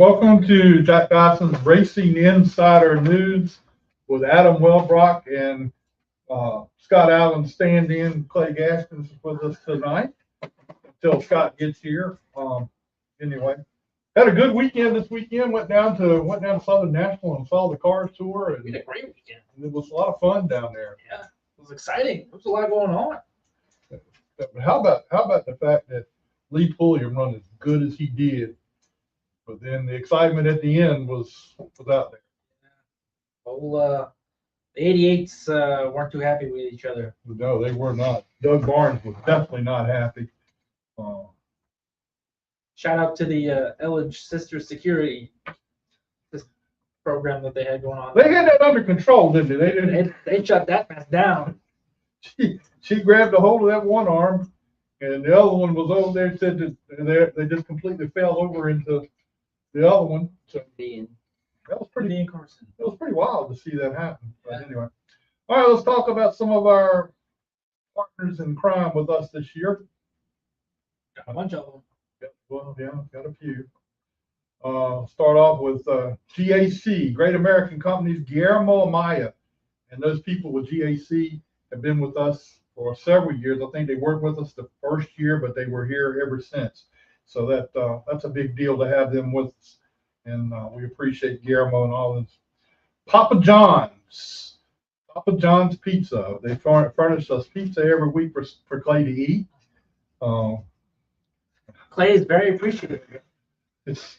Welcome to Jack Dodson's Racing Insider News with Adam Wellbrock and Scott Allen stand-in. Clay Gaskins is with us tonight until Scott gets here. Anyway, had a good weekend this weekend. Went down to Southern National and saw the Cars tour. And we had a great weekend. It was a lot of fun down there. Yeah, it was exciting. There was a lot going on. How about the fact that Lee Pulliam run as good as he did? But then the excitement at the end was out there. Well, the 88s weren't too happy with each other. No, they were not. Doug Barnes was definitely not happy. Shout out to the Elledge Sister Security program that they had going on. They had that under control, didn't they? They shut that mess down. She grabbed a hold of that one arm, and the other one was over there. Said that they just completely fell over into the other one. So that was pretty Carson. It was pretty wild to see that happen. But anyway, all right, let's talk about some of our partners in crime with us this year. Got a bunch of them. Well, yeah, got a few. Start off with GAC, Great American Companies, Guillermo Amaya, and those people with GAC have been with us for several years. I think they worked with us the first year, but they were here ever since. So that's a big deal to have them with us, and we appreciate Guillermo and all this. Papa John's Pizza. They furnish us pizza every week for Clay to eat. Clay is very appreciative.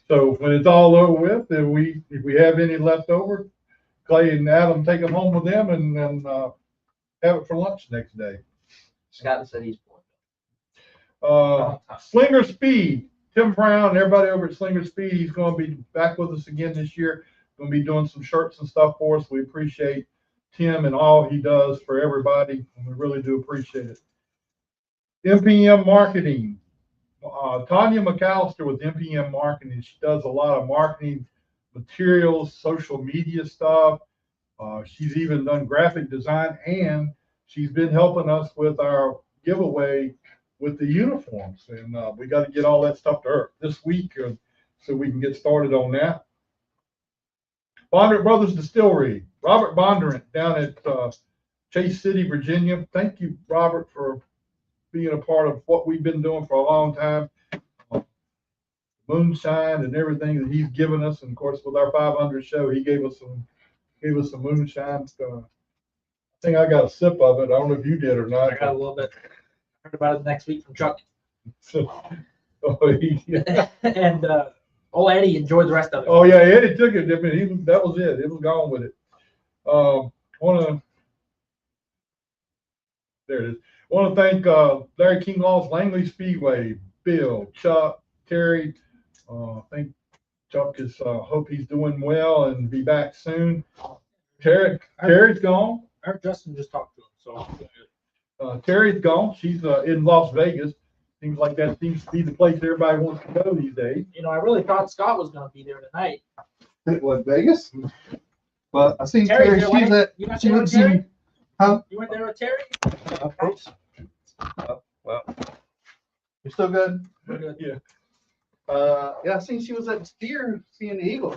So when it's all over with, if we have any left over, Clay and Adam take them home with them and have it for lunch next day. Scott said he's born. Slinger Speed, Tim Brown, and everybody over at Slinger Speed, he's going to be back with us again this year. Going to be doing some shirts and stuff for us. We appreciate Tim and all he does for everybody, and we really do appreciate it. MPM Marketing. Tanya McAllister with MPM Marketing. She does a lot of marketing materials, social media stuff. She's even done graphic design, and she's been helping us with our giveaway with the uniforms. And we got to get all that stuff to her this week so we can get started on that. Bondurant Brothers Distillery, Robert Bondurant down at Chase City, Virginia. Thank you, Robert, for being a part of what we've been doing for a long time. Moonshine and everything that he's given us, and of course with our 500 show, he gave us some moonshine. I think I got a sip of it. I don't know if you did or not. I got a little bit. Heard about it next week from Chuck. Yeah. And Eddie enjoyed the rest of it. Oh yeah, Eddie took it. I mean, that was it. It was gone with it. There it is. Want to thank Larry Kinglaw's Langley Speedway, Bill, Chuck, Terry. I think Chuck is hope he's doing well and be back soon. Terry's gone. I heard Justin just talked to him. So Terry's gone. She's in Las Vegas. Seems like that seems to be the place everybody wants to go these days. you know, I really thought Scott was going to be there tonight. What, Vegas? Well, I seen Terry, Terry. She's at. You went She there went with Terry? to. Huh? You went there with Terry? Of course. Well, you're still good. We're good. Yeah. Yeah, I seen she was at Steer seeing the Eagles.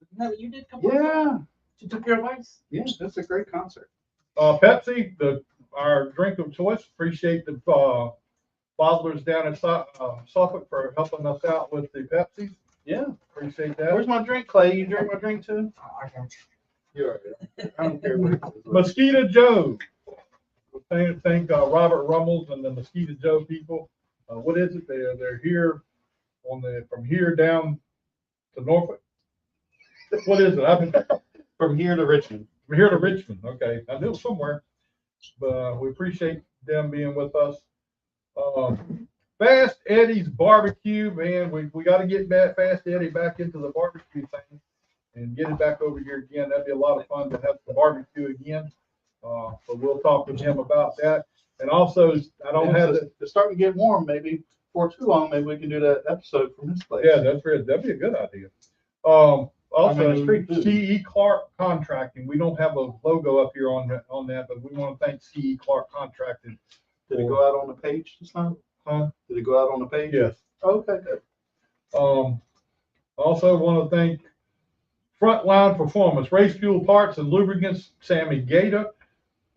Isn't that what you did? Yeah. She took your advice. Yeah, that's a great concert. Pepsi, our drink of choice. Appreciate the bottlers down in Suffolk for helping us out with the Pepsi. Yeah. Appreciate that. Where's my drink, Clay? You drink my drink too? I can't. You're right. I don't care what it is. Mosquito Joe. Thank Robert Rummels and the Mosquito Joe people. What is it? They're here from here down to Norfolk. What is it? From here to Richmond. From here to Richmond. Okay, I knew it was somewhere, but we appreciate them being with us. Fast Eddie's Barbecue, man. We got to get Fast Eddie back into the barbecue thing and get it back over here again. That'd be a lot of fun to have the barbecue again. So we'll talk with him about that. And also, I don't have it. It's starting to get warm. Maybe for too long, maybe we can do that episode from his place. Yeah, that's right. That'd be a good idea. Also, street C.E. Clark Contracting. We don't have a logo up here on that, but we want to thank C.E. Clark Contracting. Did it go out on the page this time? Huh? Did it go out on the page? Yes. Okay, good. Also want to thank Frontline Performance, Race Fuel Parts and Lubricants, Sammy Gator.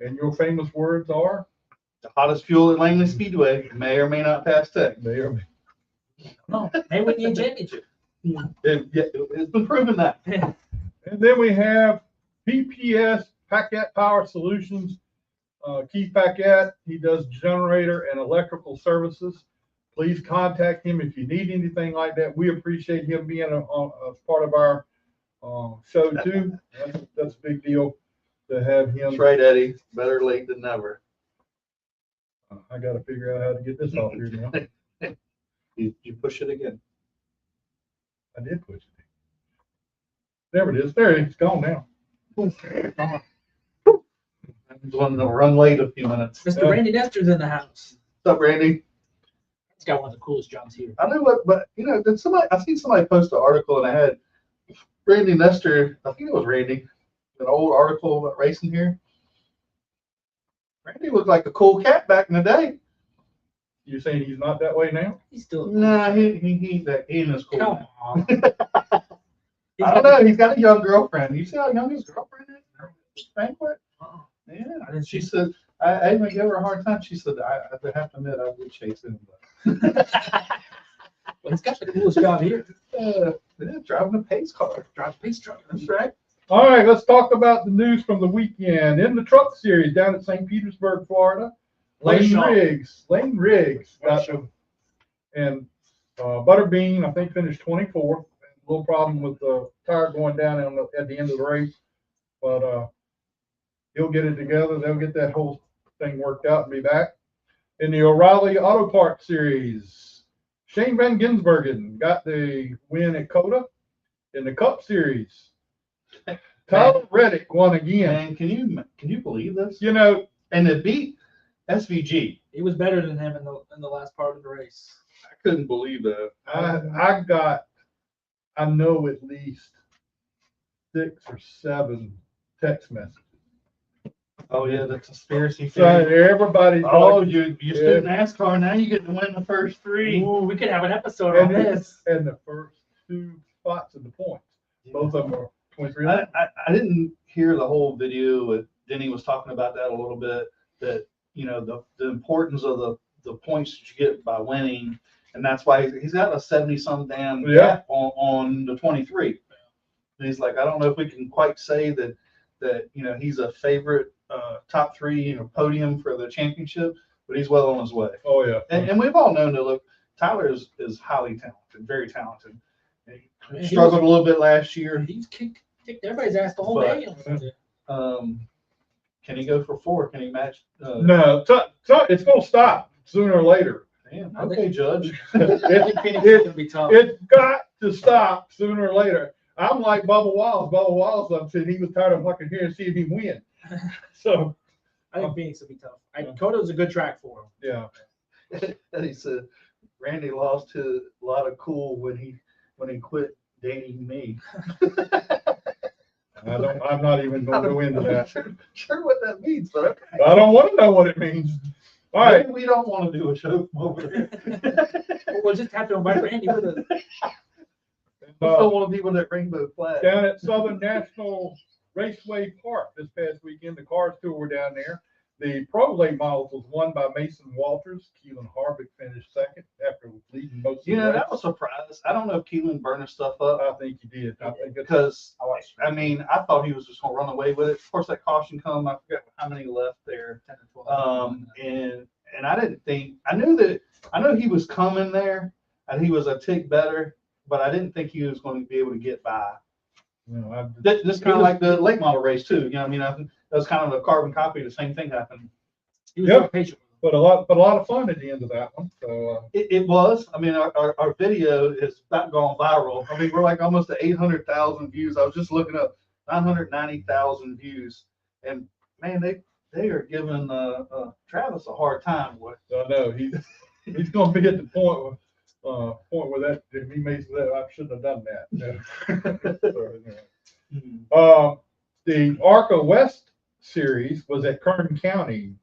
And your famous words are? The hottest fuel at Langley Speedway may or may not pass tech. May or may. No, they win the championship. It's been proven that. And then we have PPS, Paquette Power Solutions, Keith Paquette. He does generator and electrical services. Please contact him if you need anything like that. We appreciate him being a part of our show too. That's a big deal to have him. That's right, Eddie. Better late than never. I got to figure out how to get this off here now. You push it again. I did push it. There it is. There it is. It's gone now. I just wanted to run late a few minutes. Mr. Randy Nestor's in the house. What's up, Randy? He's got one of the coolest jobs here. I know what, but you know, I seen somebody post an article and I had Randy Nestor, I think it was Randy, an old article about racing here. Randy looked like a cool cat back in the day. You saying he's not that way now? He's still. Nah, he ain't as cool. Come on. I don't know. He's got a young girlfriend. You see how young his girlfriend is? Banquet. Yeah. She said, I even gave her a hard time. She said, I have to admit, I would chase him. Well, he's got the coolest job here. Yeah, driving a pace car. Drive a pace truck. That's right. All right, let's talk about the news from the weekend. In the truck series down at St. Petersburg, Florida, Lane Riggs got them. And Butterbean, I think, finished 24th. A little problem with the tire going down at the end of the race. But he'll get it together. They'll get that whole thing worked out and be back. In the O'Reilly Auto Parts Series, Shane Van Gisbergen got the win at Coda. In the Cup Series, Tyler Reddick won again. Man, can you believe this? You know, And it beat SVG. He was better than him in the last part of the race. I couldn't believe that. I know at least 6 or 7 text messages. Oh yeah, the conspiracy So theory. everybody's Oh, like, you're still in NASCAR now. You get to win the first 3. Ooh, we could have an episode on this. and the first 2 spots in the points. Both of them are 23. I didn't hear the whole video. Denny was talking about that a little bit. That you know the importance of the points that you get by winning, and that's why he's got a 70-some damn gap on the 23. And he's like, I don't know if we can quite say that you know he's a favorite top 3 podium for the championship, but he's well on his way. Oh yeah, and we've all known that. Look, Tyler is highly talented, very talented. He struggled a little bit last year. He's kicked everybody's ass the whole day. Can he go for 4? Can he match? no, so it's gonna stop sooner or later. Damn, okay, Judge. It's gonna be tough. It's got to stop sooner or later. I'm like Bubba Wallace. Bubba Wallace said he was tired of looking here and seeing him win. So I think Phoenix will be tough. Coda's a good track for him. yeah. And he said Randy lost a lot of cool when he quit dating me. I'm not even going to go into that. Sure what that means, but okay. I don't want to know what it means. All right. Maybe we don't want to do a show from over there. We'll just have to invite Randy with us. We still want to be with that rainbow flag. Down at Southern National Raceway Park this past weekend, the Cars Tour were down there. The Pro Late Models was won by Mason Walters. Keelan Harvick finished second after leading most of the race. That was a surprise. I don't know if Keelan burned his stuff up. I think he did. I think Because I thought he was just gonna run away with it. Of course, that caution come. I forget how many left there. 10 or 12. And I didn't think. I know he was coming there, and he was a tick better, but I didn't think he was going to be able to get by. This kind of like the late model race too. You know, what I mean, that was kind of a carbon copy. The same thing happened. He was very patient. But a lot of fun at the end of that one. So it was. I mean, our video has about gone viral. I mean, we're like almost to 800,000 views. I was just looking up 990,000 views, and man, they are giving Travis a hard time. I know he's going to be at the point where that he may say that I shouldn't have done that. The ARCA West Series was at Kern County.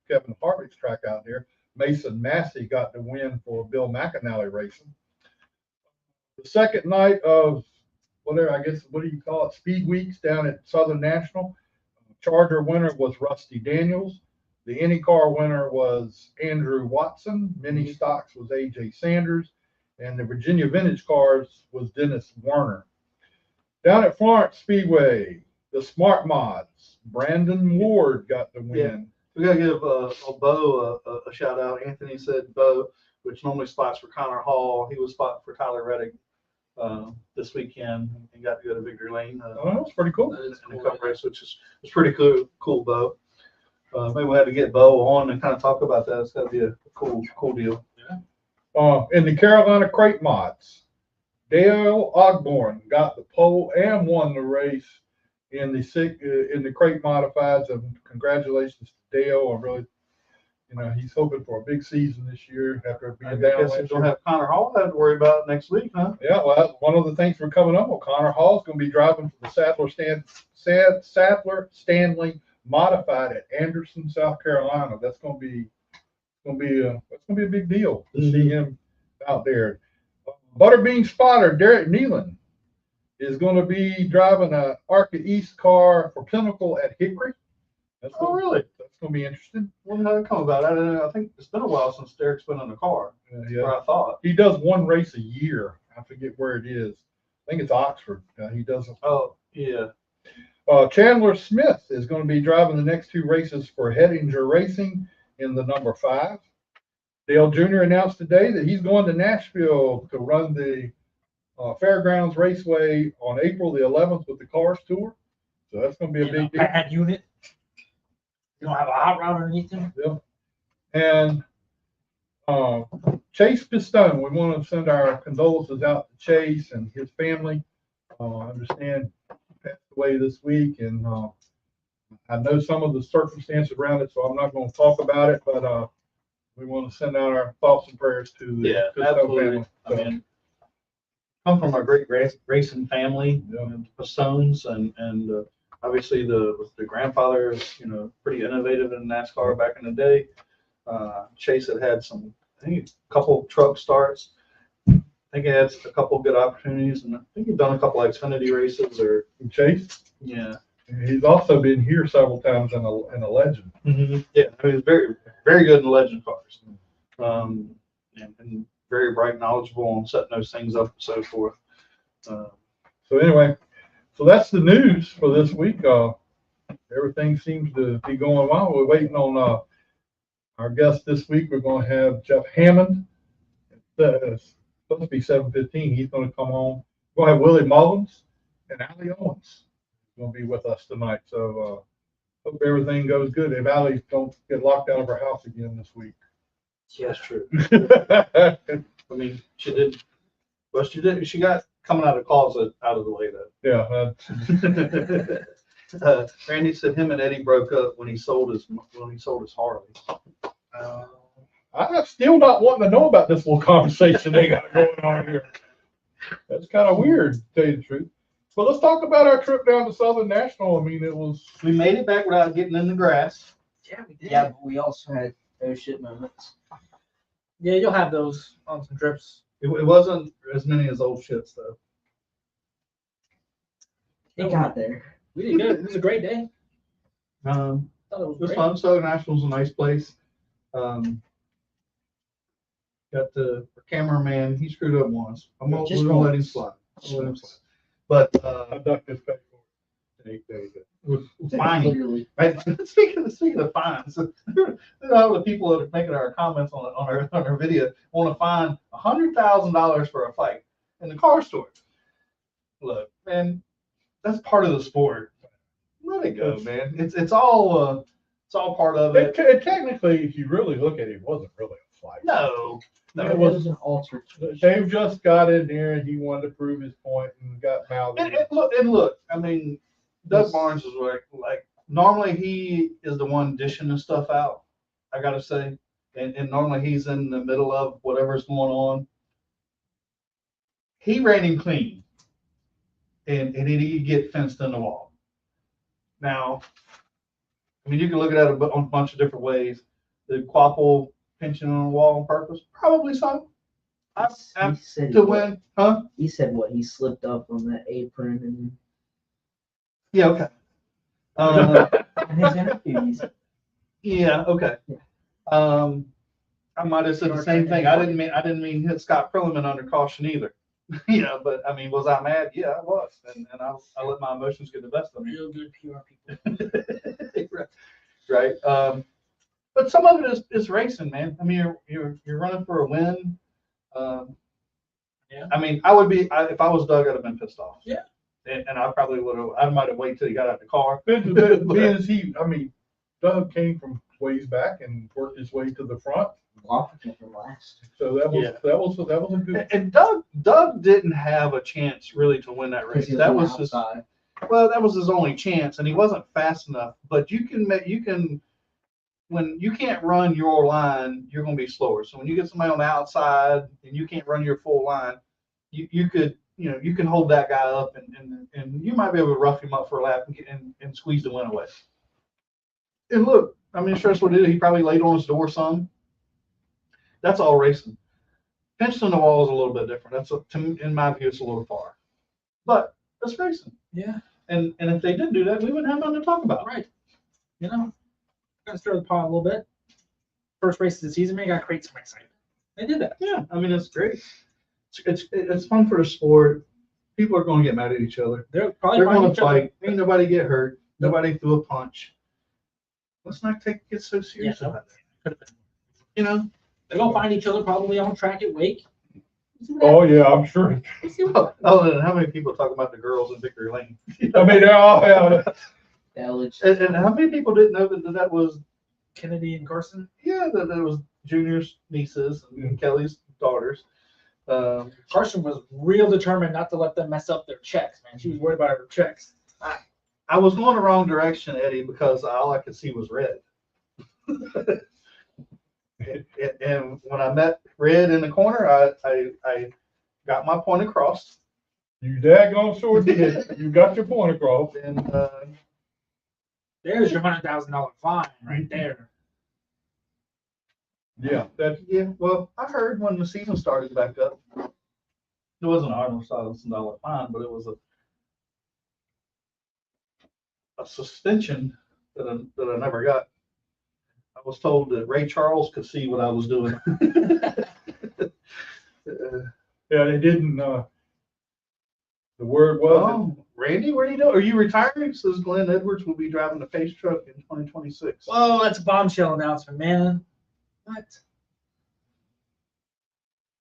Kevin Harvick's track out there. Mason Massey got the win for Bill McAnally Racing. the second night of whatever, I guess, what do you call it? Speed Weeks down at Southern National. Charger winner was Rusty Daniels. The IndyCar winner was Andrew Watson. Mini Stocks was AJ Sanders. And the Virginia Vintage Cars was Dennis Werner. Down at Florence Speedway, the Smart Mods, Brandon Ward got the win. Yeah. We got to give Bo a shout out. Anthony said Bo, which normally spots for Connor Hall. He was spotting for Tyler Reddick this weekend and got to go to Victory Lane. Oh, that's pretty cool. In the cup race, which is pretty cool, Bo. Maybe we'll have to get Bo on and kind of talk about that. It's got to be a cool deal. Yeah. In the Carolina Crate Mods, Dale Ogborn got the pole and won the race in the Crate Modifieds. And congratulations to Dale. I really, he's hoping for a big season this year after being down last year. Don't have Connor Hall to have to worry about next week, huh? Yeah, well, that's one of the things we're coming up with. Connor Hall's going to be driving for the Sadler Stanley Modified at Anderson, South Carolina. That's going to be a big deal to see him out there. Butterbean spotter Derek Nealon is going to be driving an ARCA East car for Pinnacle at Hickory. Really? That's going to be interesting. When did that come about? I think it's been a while since Derek's been in a car. Yeah. Where I thought. He does one race a year. I forget where it is. I think it's Oxford. He does. Oh, yeah. Chandler Smith is going to be driving the next two races for Hettinger Racing in the number 5. Dale Jr. announced today that he's going to Nashville to run the Fairgrounds Raceway on April the 11th with the Cars Tour. So that's going to be a big deal. Bad unit. You don't have a hot rod underneath them. Yeah. And Chase Pistone, we want to send our condolences out to Chase and his family. I understand he passed away this week, and I know some of the circumstances around it, so I'm not going to talk about it, but we want to send out our thoughts and prayers to the Pistone family. I mean, come from a great racing family, Pistones, and obviously the grandfather is pretty innovative in NASCAR back in the day. Chase had some, I think, a couple truck starts. I think he had a couple good opportunities, and I think he's done a couple Xfinity races. Or Chase, yeah, he's also been here several times in a Legend. Yeah, I mean, he's very, very good in Legend cars, and very bright, knowledgeable on setting those things up and so forth. So anyway, so that's the news for this week. Everything seems to be going well. We're waiting on our guest this week. We're going to have Jeff Hammond. It's supposed to be 7:15. He's going to come on. We're going to have Willie Mullins and ALLI Owens going to be with us tonight. So hope everything goes good. If ALLI don't get locked out of her house again this week. Yeah, that's true. I mean, she did. Well, she did. She got coming out of closet out of the way though. Yeah. Randy said him and Eddie broke up when he sold his Harley. I'm still not wanting to know about this little conversation they got going on here. That's kind of weird, to tell you the truth. Well, let's talk about our trip down to Southern National. I mean, We made it back without getting in the grass. Yeah, we did. Yeah, but we also had those shit moments. Yeah, you'll have those on some trips. It wasn't as many as old shits though. It got there. We did good. It was a great day. It Thought it was was great. fun. Southern National's a nice place. Got the cameraman. He screwed up once. I'm gonna let him slide. But I ducked this back for it. There you go. fine. Literally. Right. Speaking of fines, all the people that are making our comments on our video want to fine $100,000 for a fight in the car store. Look, man, that's part of the sport. Let it go, man. It's all part of it. Technically, if you really look at it, it wasn't really a fight. No, It it was an altered. Dave just got in there and he wanted to prove his point and got mouthed. And look, I mean, Doug Barnes is like normally he is the one dishing this stuff out, I gotta say. And normally he's in the middle of whatever's going on. He ran him clean. And he did get fenced in the wall. Now, I mean, you can look at it on a bunch of different ways. Did Quapple pinching on the wall on purpose? Probably so. He said To win, huh? He said what? He slipped up on that apron and Yeah, okay. in his interview. He said, Yeah, okay. I might have said the same thing. I didn't mean hit Scott Perlman under caution either. You know, but I mean, was I mad? Yeah, I was, and I let my emotions get the best of me. Real good PR people. Right. But some of it is racing, man. I mean, you're running for a win. Yeah. I mean, I would be if I was Doug, I'd have been pissed off. Yeah. And I probably would have. I might have waited till he got out of the car. Being as I mean, Doug came from ways back and worked his way to the front. Washington from last. So that was Yeah. that was a good. And Doug didn't have a chance really to win that race. That was his. Well, that was his only chance, and he wasn't fast enough. But you can when you can't run your line, you're going to be slower. So when you get somebody on the outside and you can't run your full line, you can hold that guy up and you might be able to rough him up for a lap and squeeze the win away. And look, I mean, sure what he did. He probably laid on his door some. That's all racing. Pinched on the wall is a little bit different. In my view, it's a little far. But that's racing. Yeah. And if they didn't do that, we wouldn't have nothing to talk about. Right. You know, gotta stir the pot a little bit. First race of the season, man, gotta create some excitement. They did that. Yeah, I mean, it's great. It's fun for the sport. People are going to get mad at each other. They're probably They're fighting going each to other. fight. Ain't nobody get hurt. Nobody threw a punch. Let's not get so serious Yeah, about it. Could have been. You know? They're gonna find each other probably on track at Wake. Oh yeah, I'm sure. Oh, and how many people talk about the girls in Victory Lane? I mean, they're all And how many people didn't know that was Kennedy and Carson. that was Junior's nieces and Kelly's daughters. Carson was real determined not to let them mess up their checks, man. She was worried about her checks. I was going the wrong direction, Eddie, because all I could see was red. And when I met Red in the corner, I got my point across. You daggone sure did. You got your point across. And There's your $100,000 fine right there. Yeah, that's well, I heard when the season started back up, it wasn't a $100,000 fine, but it was a suspension that I never got. I was told that Ray Charles could see what I was doing. yeah. They didn't. The word was. Randy, what are you doing? Are you retiring? Says Glenn Edwards will be driving the pace truck in 2026. Whoa, that's a bombshell announcement, man. What?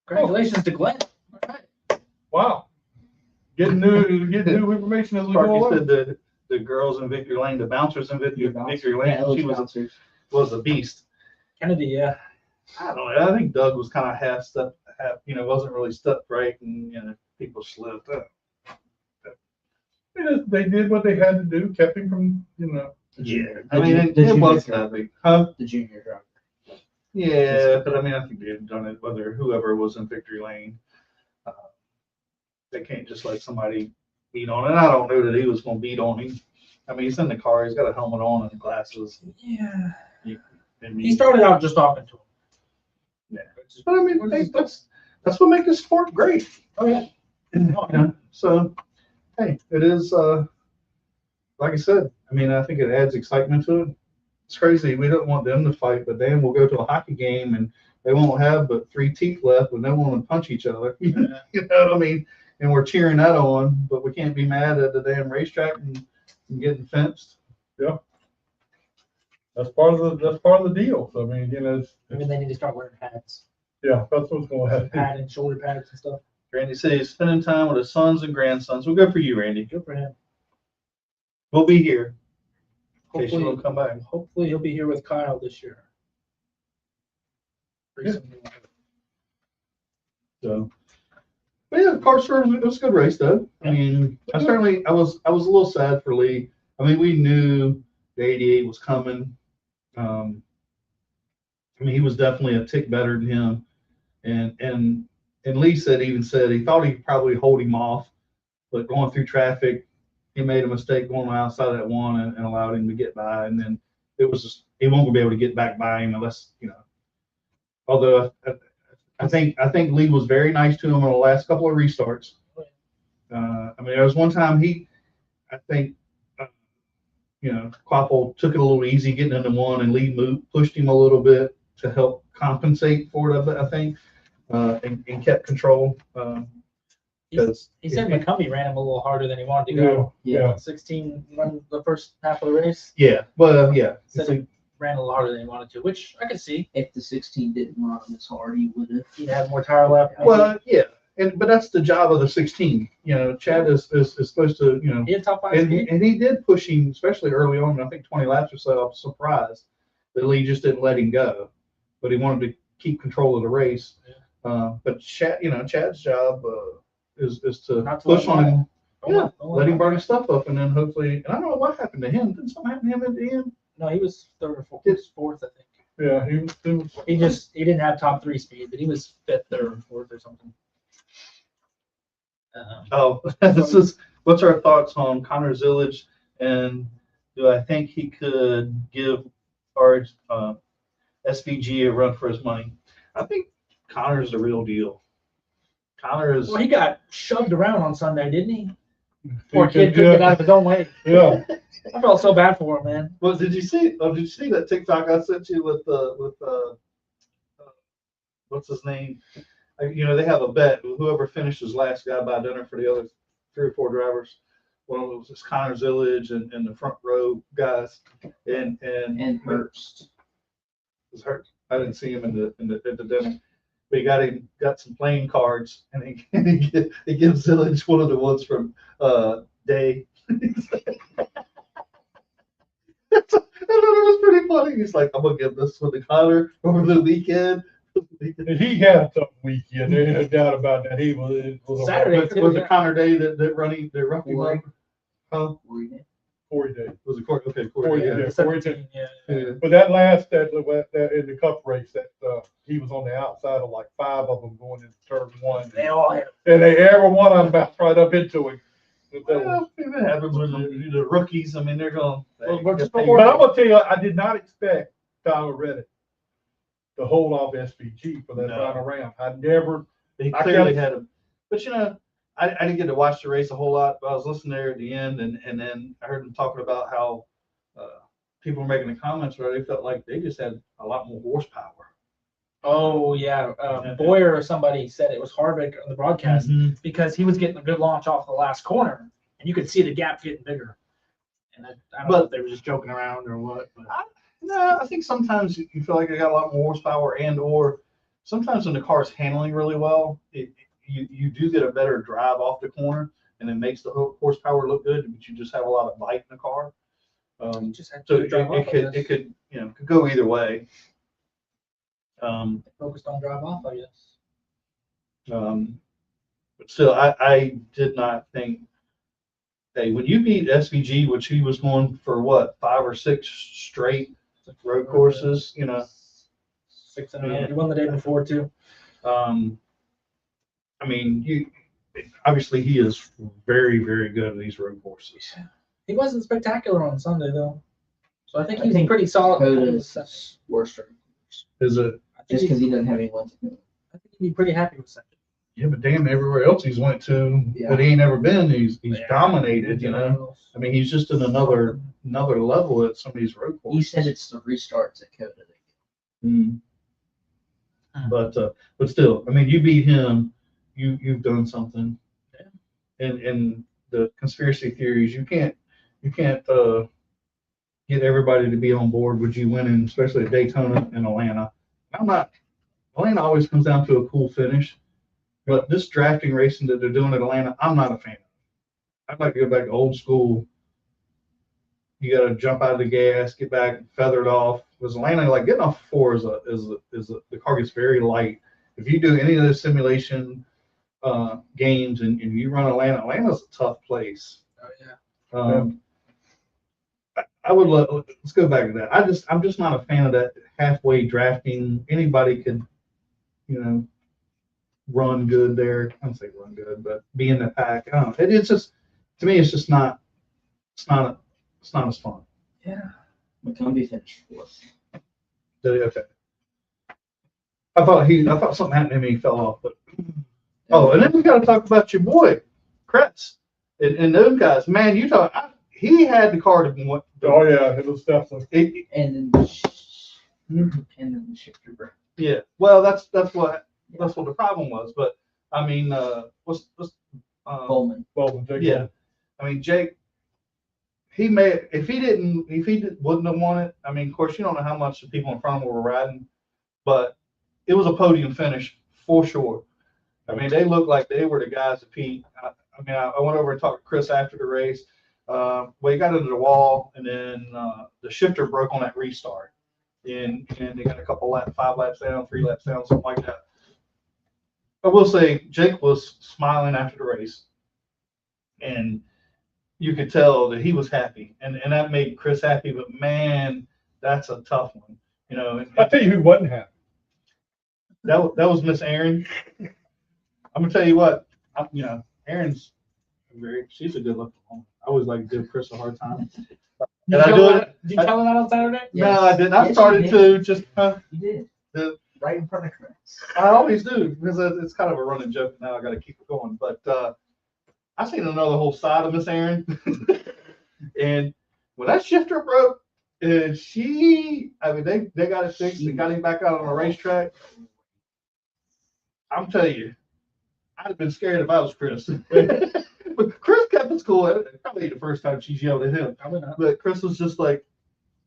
Congratulations to Glenn. All right. Wow. Getting new information as we go Sparky along. said the girls in Victory Lane, the bouncers in Victory Lane, she was a beast. Kennedy, yeah. I don't know. I think Doug was kind of half stepped, wasn't really stepped right, and people slipped up. They did what they had to do, kept him from, Yeah, I mean, it wasn't that big, huh? The junior driver. Yeah, but I mean, I think they've done it. Whether whoever was in Victory Lane, they can't just let somebody beat on it. And I don't know that he was going to beat on him. I mean, he's in the car. He's got a helmet on and glasses. Yeah. And He started out just talking to him. Yeah. But I mean, hey, that's what makes this sport great. Oh, yeah. So, hey, it is, like I said, I mean, I think it adds excitement to it. It's crazy. We don't want them to fight, but then we'll go to a hockey game and they won't have but 3 teeth left and they want to punch each other. You know what I mean? And we're cheering that on, but we can't be mad at the damn racetrack and getting fenced. Yeah. That's part of the deal. So I mean, Maybe they need to start wearing pads. yeah, that's what's going to happen. Pad and shoulder pads and stuff. Randy said he's spending time with his sons and grandsons. Well, good for you, Randy. Good for him. We'll be here. In case you Hopefully, don't come back. hopefully he'll be here with Kyle this year. Yeah. So, but yeah, car service, it was a good race though. I mean, I was a little sad for Lee. I mean, we knew the 88 was coming. I mean, he was definitely a tick better than him, and Lee said he thought he could probably hold him off, but going through traffic, he made a mistake going outside that one and allowed him to get by, and then it was just he won't be able to get back by him unless Although I think Lee was very nice to him on the last couple of restarts. I mean, there was one time I think, Quapple took it a little easy getting into one, and Lee pushed him a little bit to help compensate for it, I think, and kept control. He said McCumbee ran him a little harder than he wanted to go. Yeah. 16 run the first half of the race. Yeah, well, yeah. Said he ran a little harder than he wanted to, which I could see. If the 16 didn't run as hard, he would have. He'd have more tire left. maybe. Well, yeah, but that's the job of the 16. Chad is supposed to, He had top 5 and speed. he did push him, especially early on. I think 20 laps or so. I was surprised that Lee just didn't let him go, but he wanted to keep control of the race. But Chad's job is to Not to push let on him him. Don't Yeah, let let him him burn his stuff up, and then hopefully, and I don't know what happened to him. Didn't something happen to him at the end? No, he was third or fourth. He was fourth, I think. Yeah, He didn't have top 3 speed, but he was fifth or fourth or something. Oh, what's our thoughts on Connor Zillage, and do I think he could give our SVG a run for his money? I think Connor's the real deal. Connor is. Well, he got shoved around on Sunday, didn't he? Poor kid couldn't get out of his own way. Yeah. I felt so bad for him, man. Well, did you see that TikTok I sent you with what's his name? They have a bet. Whoever finishes last got to buy dinner for the other 3 or 4 drivers. One of them was Connor Zillage and the front row guys, and Hurst was hurt. I didn't see him at the dinner. But he got some playing cards, and he gives Zillage one of the ones from Day. I thought it was pretty funny. He's like, I'm gonna give this one to Connor over the weekend. And he had a tough weekend. There's no doubt about that. He was Saturday. Was it Connor Day that running the rough Corey. Huh? 40 days. Was it Corey? Okay, 40 Corey. days. Yeah. Yeah, 17, yeah. Yeah. But that last that in the cup race, that he was on the outside of like 5 of them going into turn 1. They all had And every one of them bounced right up into him. But that was- Well, it happens with the rookies. I mean, they're going. Well, just but before- I'm gonna tell you, I did not expect Tyler Reddick to hold off SVG for that No. final round. I never. They I clearly kept- had him. But I didn't get to watch the race a whole lot, but I was listening there at the end, and then I heard them talking about how people were making the comments where they felt like they just had a lot more horsepower. Oh yeah, Boyer or somebody said it was Harvick on the broadcast because he was getting a good launch off the last corner, and you could see the gap getting bigger. And I don't know if they were just joking around or what. But. No, I think sometimes you feel like they got a lot more horsepower, or sometimes when the car's handling really well, you do get a better drive off the corner, and it makes the horsepower look good, but you just have a lot of bite in the car. Just had So to drive off, it could could go either way. focused on drive off, I guess. But still, I did not think. Hey, when you beat SVG, which he was going for what 5 or 6 straight road courses, 6 in a row. He won the day before too. I mean, obviously he is very, very good at these road courses. He wasn't spectacular on Sunday though, so I think he's pretty solid. Dakota's worse. Is it? Just because he doesn't have anyone to do it. I think he'd be pretty happy with Sunday. Yeah, but damn, everywhere else he's went to, but he ain't never been. He's dominated. I mean, he's just in another level at some of these road courses. He said it's the restarts at Dakota. But still, I mean, you beat him, you've done something. And the conspiracy theories, you can't get everybody to be on board with you winning, especially at Daytona and Atlanta. Atlanta always comes down to a cool finish, but this drafting racing that they're doing at Atlanta, I'm not a fan of. I'd like to go back to old school. You got to jump out of the gas, get back, feather it off. Because Atlanta, like getting off 4 the car gets very light. If you do any of those simulation games and you run Atlanta's a tough place. Oh yeah. I would let's go back to that. I'm just not a fan of that halfway drafting. Anybody could, run good there. I don't say run good, but be in the pack. I don't know. It's just, to me, it's just not. It's not as fun. Yeah. McCumbee finished 4th. Okay. I thought something happened to him and he fell off. But oh, and then we got to talk about your boy, Kretz, and those guys. Man, he had the car to what? Oh yeah, it was definitely. And then the shifter brake. Yeah. Well, that's what the problem was. But I mean, what's Bowman. Well, Jake, yeah. I mean, Jake. If he wouldn't have won it. I mean, of course, you don't know how much the people in front of him were riding, but it was a podium finish for sure. I mean, they looked like they were the guys that Pete. I went over and talked to Chris after the race. Well, he got into the wall, and then the shifter broke on that restart, and they got a couple 5 laps down, 3 laps down, something like that. I will say Jake was smiling after the race, and you could tell that he was happy, and that made Chris happy. But man, that's a tough one, you know. I'll tell you who wasn't happy. That was Miss Erin. I'm gonna tell you what, Erin's she's a good looking woman. I always like to give Chris a hard time. Did you tell her that on Saturday? No, I didn't. I Yes, started you to just. You did. Right in front of Chris. I always do because it's kind of a running joke. Now I got to keep it going. But I seen another whole side of Miss Erin, and when that shifter broke, and they got it fixed and got him back out on the racetrack. I'm telling you, I'd have been scared if I was Chris. But Chris kept it cool. Probably the first time she's yelled at him. Probably not. But Chris was just like,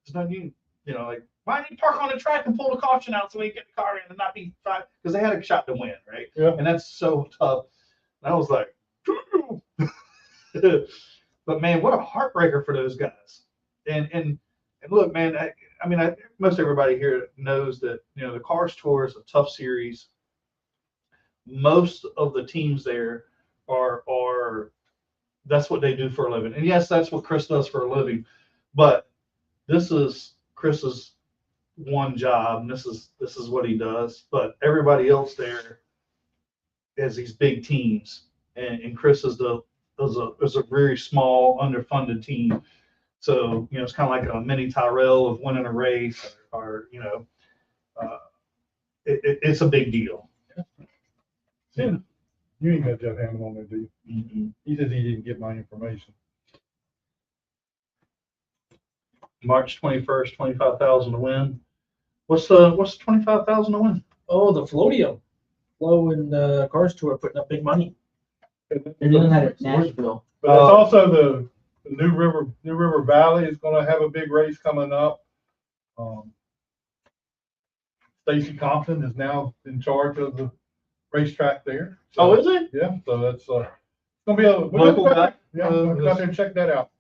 it's not you. You know, like, why didn't you park on the track and pull the caution out so we can get the car in and not be five? Because they had a shot to win, right? Yeah. And that's so tough. And I was like, but man, what a heartbreaker for those guys. And look, man, most everybody here knows that, the Cars Tour is a tough series. Most of the teams there are that's what they do for a living. And yes, that's what Chris does for a living. But this is Chris's one job, and this is what he does. But everybody else there has these big teams, and Chris is a very small, underfunded team. So it's kind of like a mini Tyrell of winning a race, or it's a big deal. Yeah. You ain't got Jeff Hammond on there, do you? Mm-hmm. He says he didn't get my information. March 21st, 25,000 to win. What's the 25,000 to win? Oh, the Floatio. Flo and the Cars Tour putting up big money. They're doing that at Nashville. But it's also the New River Valley is going to have a big race coming up. Stacy Compton is now in charge of the racetrack there. So, Oh, is it? yeah. So that's going to be a Local guy? Yeah, we'll go out there and check that out.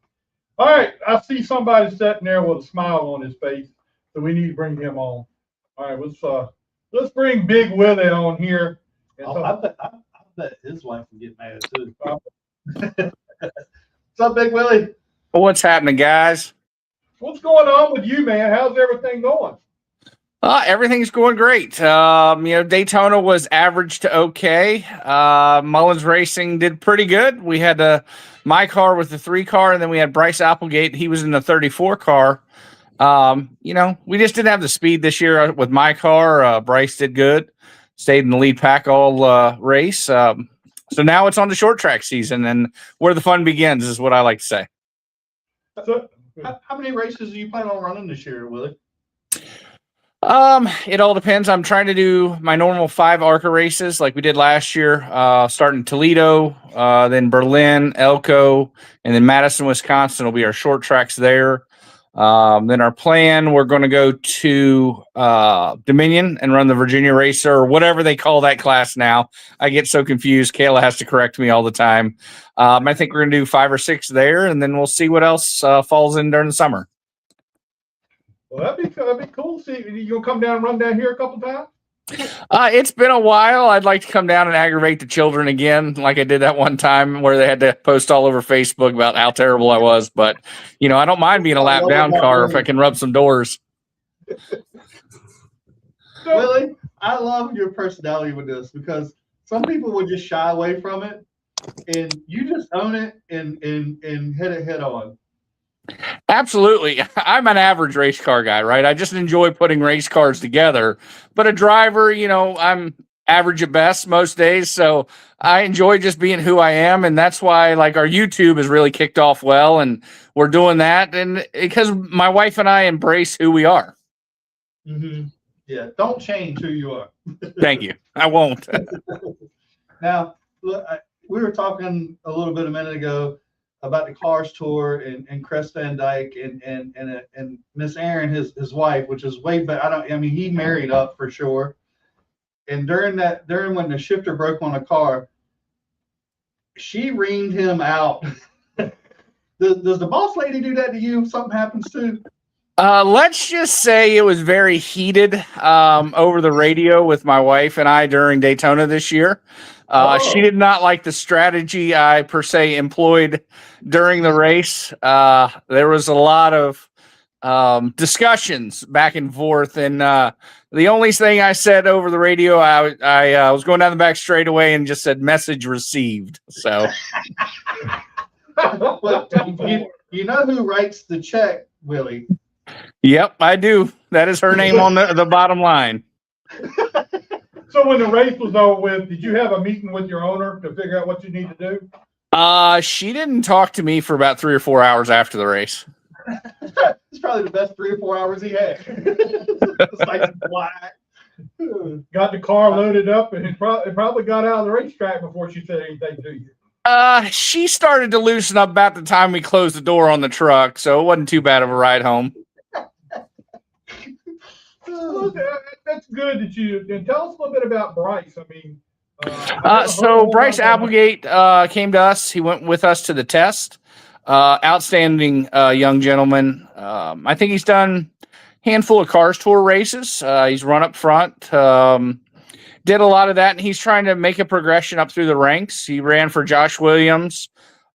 All right, I see somebody sitting there with a smile on his face, so we need to bring him on. All right, let's bring Big Willie on here. I bet his wife would get mad too. What's up, Big Willie? What's happening, guys? What's going on with you, man? How's everything going? Everything's going great. Daytona was average to okay. Mullins Racing did pretty good. We had my car with the 3 car, and then we had Bryce Applegate. He was in the 34 car. We just didn't have the speed this year with my car. Bryce did good. Stayed in the lead pack all race. So now it's on the short track season, and where the fun begins is what I like to say. So, How many races do you plan on running this year, Willie? It all depends. I'm trying to do my normal 5 ARCA races like we did last year, starting Toledo, then Berlin, Elko, and then Madison, Wisconsin will be our short tracks there. Then our plan, we're going to go to Dominion and run the Virginia Racer, or whatever they call that class now. I get so confused. Kayla has to correct me all the time. I think we're going to do 5 or 6 there, and then we'll see what else falls in during the summer. well, that'd be cool. See, you gonna come down and run down here a couple times? It's been a while. I'd like to come down and aggravate the children again, like I did that one time where they had to post all over Facebook about how terrible I was. But, I don't mind being a lap down car if I can rub some doors. Willie, I love your personality with this because some people would just shy away from it, and you just own it and hit it head on. Absolutely. I'm an average race car guy, right? I just enjoy putting race cars together. But a driver, I'm average at best most days. So I enjoy just being who I am. And that's why like our YouTube has really kicked off well. And we're doing that. And because my wife and I embrace who we are. Mm-hmm. Yeah. Don't change who you are. Thank you. I won't. Now, look, we were talking a little bit a minute ago about the Cars Tour and Crest Van Dyke and Miss Aaron, his wife, which is way back. He married up for sure. And during when the shifter broke on a car, she reamed him out. Does the boss lady do that to you if something happens to? Let's just say it was very heated over the radio with my wife and I during Daytona this year. She did not like the strategy I per se employed during the race. There was a lot of discussions back and forth, and the only thing I said over the radio, I was going down the back straightaway and just said "message received." So, well, you know who writes the check, Willie? Yep, I do. That is her name on the bottom line. So when the race was over with, did you have a meeting with your owner to figure out what you need to do? She didn't talk to me for about 3 or 4 hours after the race. It's probably the best 3 or 4 hours he had. It's like black. Got the car loaded up, and it probably got out of the racetrack before she said anything to you. She started to loosen up about the time we closed the door on the truck, so it wasn't too bad of a ride home. That's good that you and tell us a little bit about Bryce. I mean, so Bryce Applegate came to us. He went with us to the test. Outstanding young gentleman. I think he's done a handful of Cars Tour races. He's run up front. Did a lot of that, and he's trying to make a progression up through the ranks. He ran for Josh Williams.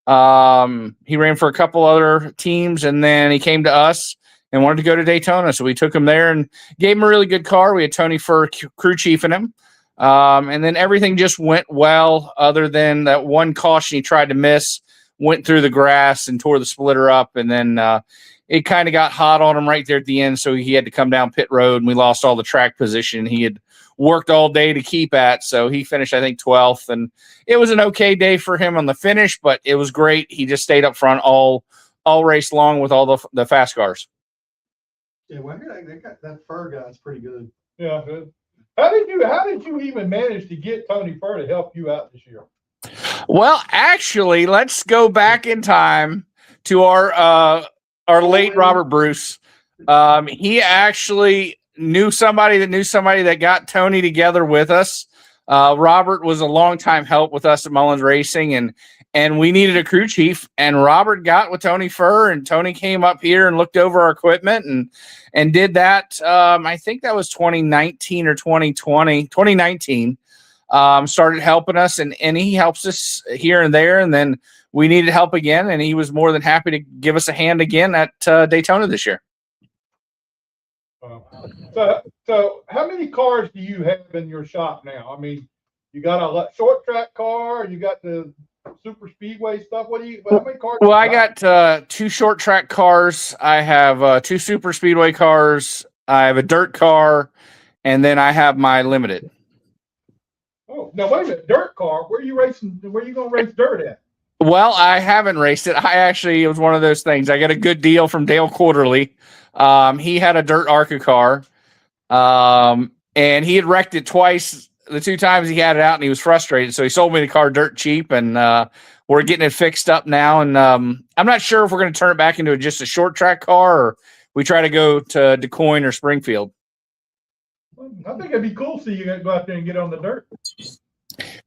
He ran for a couple other teams, and then he came to us and wanted to go to Daytona. So we took him there and gave him a really good car. We had Tony Furr crew chiefing him. And then everything just went well, other than that one caution he tried to miss, went through the grass and tore the splitter up. And then it kind of got hot on him right there at the end. So he had to come down pit road, and we lost all the track position he had worked all day to keep at. So he finished, I think, 12th. And it was an okay day for him on the finish, but it was great. He just stayed up front all race long with all the fast cars. Yeah, well, that Fur guy's pretty good. Yeah. How did you even manage to get Tony Furr to help you out this year? Well, actually, let's go back in time to our late Robert Bruce. He actually knew somebody that got Tony together with us. Robert was a longtime help with us at Mullins Racing, and we needed a crew chief, and Robert got with Tony Furr, and Tony came up here and looked over our equipment and did that. I think that was 2019 or 2019. Started helping us, and he helps us here and there. And then we needed help again, and he was more than happy to give us a hand again at Daytona this year. So how many cars do you have in your shop now? I mean, you got a short track car, you got the super speedway stuff. How many cars? Well, I got 2 short track cars. I have 2 super speedway cars. I have a dirt car, and then I have my limited. Oh, now wait a minute, dirt car. Where are you racing? Where are you going to race dirt at? Well, I haven't raced it. It was one of those things. I got a good deal from Dale Quarterly. He had a dirt ARCA car, and he had wrecked it twice. The 2 times he had it out, and he was frustrated. So he sold me the car dirt cheap, and we're getting it fixed up now. And I'm not sure if we're going to turn it back into just a short track car, or we try to go to DuQuoin or Springfield. I think it'd be cool to see you go out there and get on the dirt.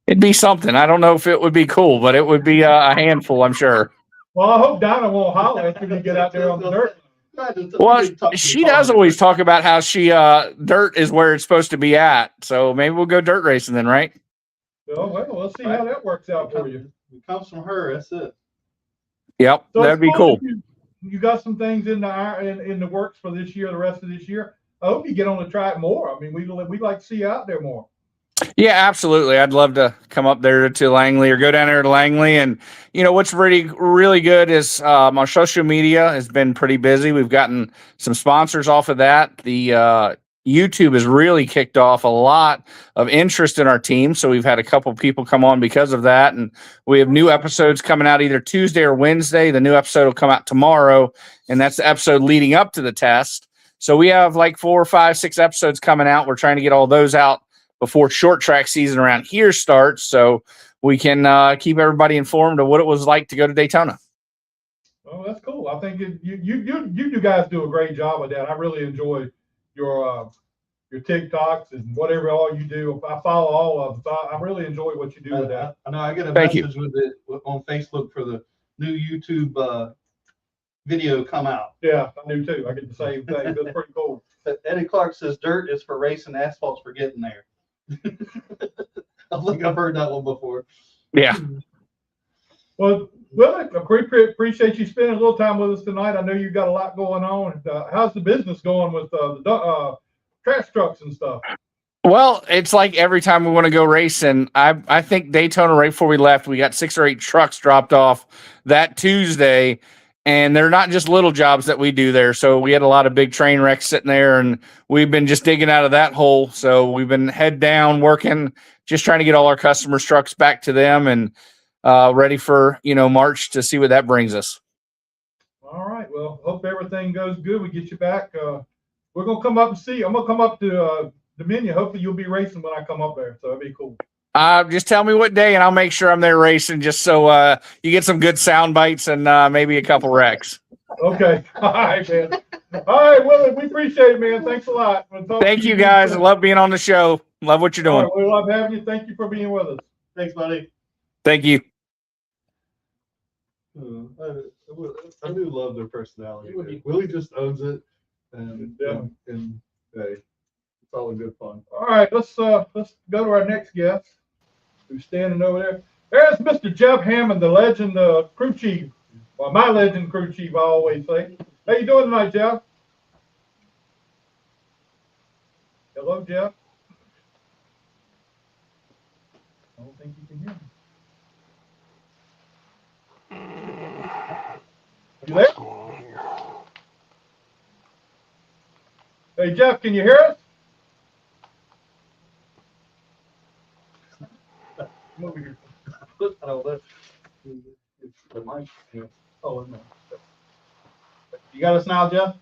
It'd be something. I don't know if it would be cool, but it would be a handful, I'm sure. Well, I hope Donna won't holler after you get out there on the dirt. Well, she does always talk about how she dirt is where it's supposed to be at. So maybe we'll go dirt racing then, right? Well, let's see how that works out for you. It comes from her. That's it. Yep, So that'd be cool. You got some things in the works for this year, the rest of this year. I hope you get on the track more. I mean, we'd like to see you out there more. Yeah, absolutely. I'd love to come up there to Langley or go down there to Langley. And what's really good is our social media has been pretty busy. We've gotten some sponsors off of that. The YouTube has really kicked off a lot of interest in our team. So we've had a couple people come on because of that. And we have new episodes coming out either Tuesday or Wednesday. The new episode will come out tomorrow, and that's the episode leading up to the test. So we have like 4, 5, 6 episodes coming out. We're trying to get all those out before short track season around here starts, so we can keep everybody informed of what it was like to go to Daytona. Oh, that's cool. I think you guys do a great job of that. I really enjoy your TikToks and whatever all you do. I follow all of them. So I really enjoy what you do with that. I know I get a Thank message with it on Facebook for the new YouTube video come out. Yeah, I do too. I get the same thing. That's pretty cool. But Eddie Clark says dirt is for racing, asphalt's for getting there. I think I've heard that one before. Yeah. Well, I appreciate you spending a little time with us tonight. I know you've got a lot going on. How's the business going with the trash trucks and stuff? Well, it's like every time we want to go racing, I think Daytona, right before we left, we got 6 or 8 trucks dropped off that Tuesday. And they're not just little jobs that we do there. So we had a lot of big train wrecks sitting there, and we've been just digging out of that hole. So we've been head down working, just trying to get all our customers' trucks back to them and ready for, March to see what that brings us. All right. Well, hope everything goes good. We get you back. We're going to come up and see you. I'm going to come up to Dominion. Hopefully you'll be racing when I come up there. So that'd be cool. Just tell me what day, and I'll make sure I'm there racing, just so you get some good sound bites and maybe a couple wrecks. Okay. All right, man. All right, Willie, we appreciate it, man. Thanks a lot. Thank you, guys. I love being on the show. Love what you're doing. Right, we love having you. Thank you for being with us. Thanks, buddy. Thank you. I do love their personality. Willie just owns it, and hey, it's all in good fun. All right, let's go to our next guest, who's standing over there. There's Mr. Jeff Hammond, the legend crew chief. Well, my legend crew chief, I always say. How you doing tonight, Jeff? Hello, Jeff. I don't think you can hear me. You there? Hey, Jeff, can you hear us? Come over here. I don't know. It's the mic. Yeah. Oh, no. You got us now, Jeff?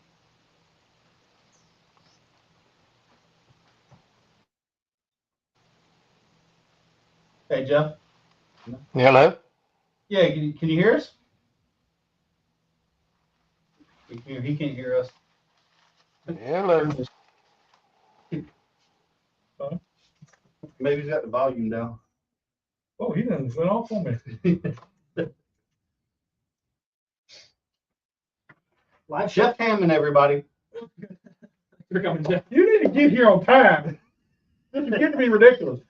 Hey, Jeff. Hello? Yeah, can you hear us? He can't hear us. Hello. Maybe he's got the volume down. Oh, he done went off on me. Live Jeff Hammond, everybody. Here comes Jeff. You need to get here on time. This is getting to be ridiculous.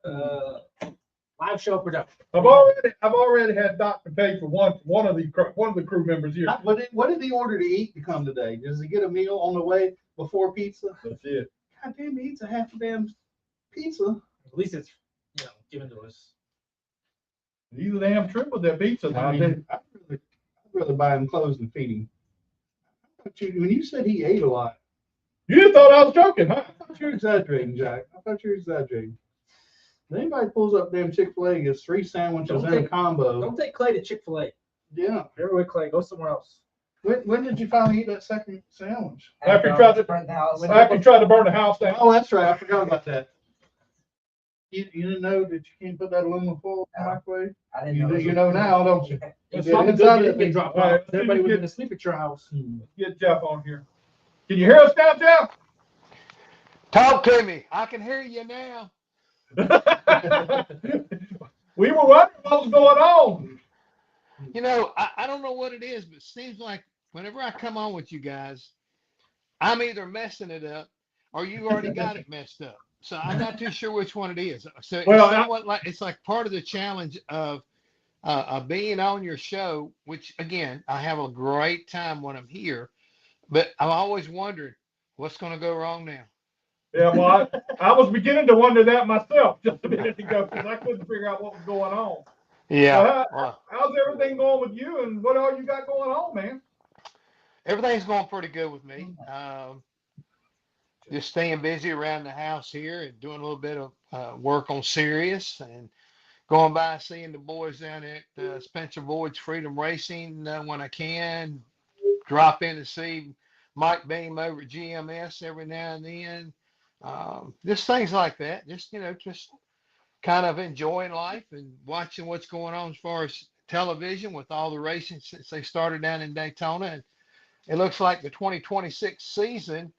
Live show production. I've already had Dr. pay for one of the crew members here. What did he order to eat to come today? Does he get a meal on the way before pizza? That's it. God damn, he eats a half a damn pizza. At least it's given to us. He's a damn trip with that pizza. I'd rather buy him clothes than feed him. When you said he ate a lot, You just thought I was joking, huh? I thought you were exaggerating, Jack. I thought you were exaggerating. If anybody pulls up damn Chick-fil-A, gets 3 sandwiches and a combo. Don't take Clay to Chick-fil-A. Yeah. Here with Clay. Go somewhere else. When did you finally eat that second sandwich? After you tried to burn the house. After you tried to burn the house down. Oh, that's right. I forgot about that. You didn't know that you can't put that aluminum foil in the microwave? I didn't know. You know now, don't you? It's Yeah, not it's good not to a- get dropped All right, off. Everybody was going to sleep at your house. Get Jeff on here. Can you hear us now, Jeff? Talk to me. I can hear you now. We were wondering what was going on. I don't know what it is, but it seems like whenever I come on with you guys, I'm either messing it up or you already got it messed up. So I'm not too sure which one it is. So Well, it's somewhat like it's like part of the challenge of being on your show, which again, I have a great time when I'm here, but I'm always wondering what's going to go wrong now. Yeah, well, I was beginning to wonder that myself just a minute ago because I couldn't figure out what was going on. Yeah. So how's everything going with you, and what all you got going on, man? Everything's going pretty good with me. Just staying busy around the house here and doing a little bit of work on Sirius and going by seeing the boys down at Spencer Boyd's Freedom Racing when I can. Drop in to see Mike Beam over at GMS every now and then. Just things like that. Just just kind of enjoying life and watching what's going on as far as television with all the racing since they started down in Daytona. And it looks like the 2026 season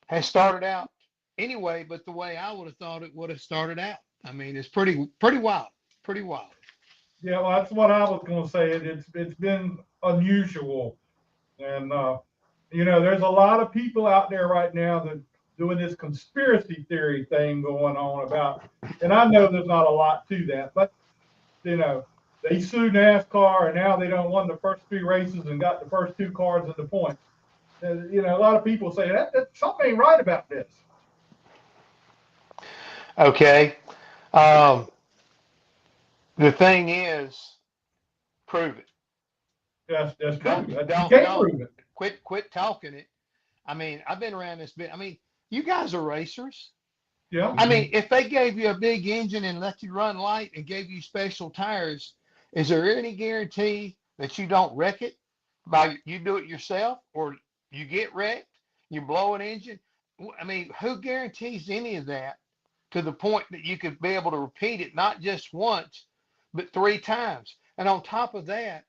has started out anyway, but the way I would have thought it would have started out. I mean, it's pretty wild, pretty wild. Yeah, well, that's what I was going to say. It's been unusual, and there's a lot of people out there right now that doing this conspiracy theory thing going on about, and I know there's not a lot to that, but they sued NASCAR and now they don't won the first 3 races and got the first 2 cars at the point. A lot of people say that something ain't right about this. Okay. The thing is, prove it. That's true. Don't- You don't- can't don't. prove it. Quit talking it. I mean, I've been around this bit. I mean, you guys are racers. Yeah. I mean, if they gave you a big engine and let you run light and gave you special tires, is there any guarantee that you don't wreck it by you do it yourself or you get wrecked, you blow an engine? I mean, who guarantees any of that to the point that you could be able to repeat it not just once, but 3 times? And on top of that,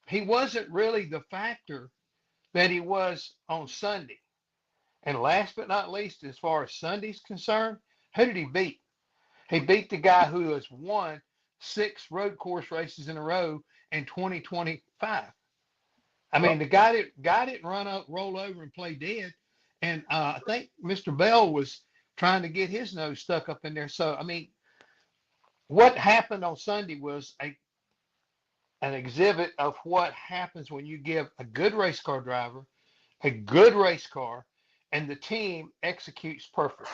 he wasn't really the factor that he was on Sunday. And last but not least, as far as Sunday's concerned, who did he beat? He beat the guy who has won 6 road course races in a row in 2025. I mean, the guy didn't roll over and play dead. And I think Mr. Bell was trying to get his nose stuck up in there. So, I mean, what happened on Sunday was an exhibit of what happens when you give a good race car driver a good race car and the team executes perfectly.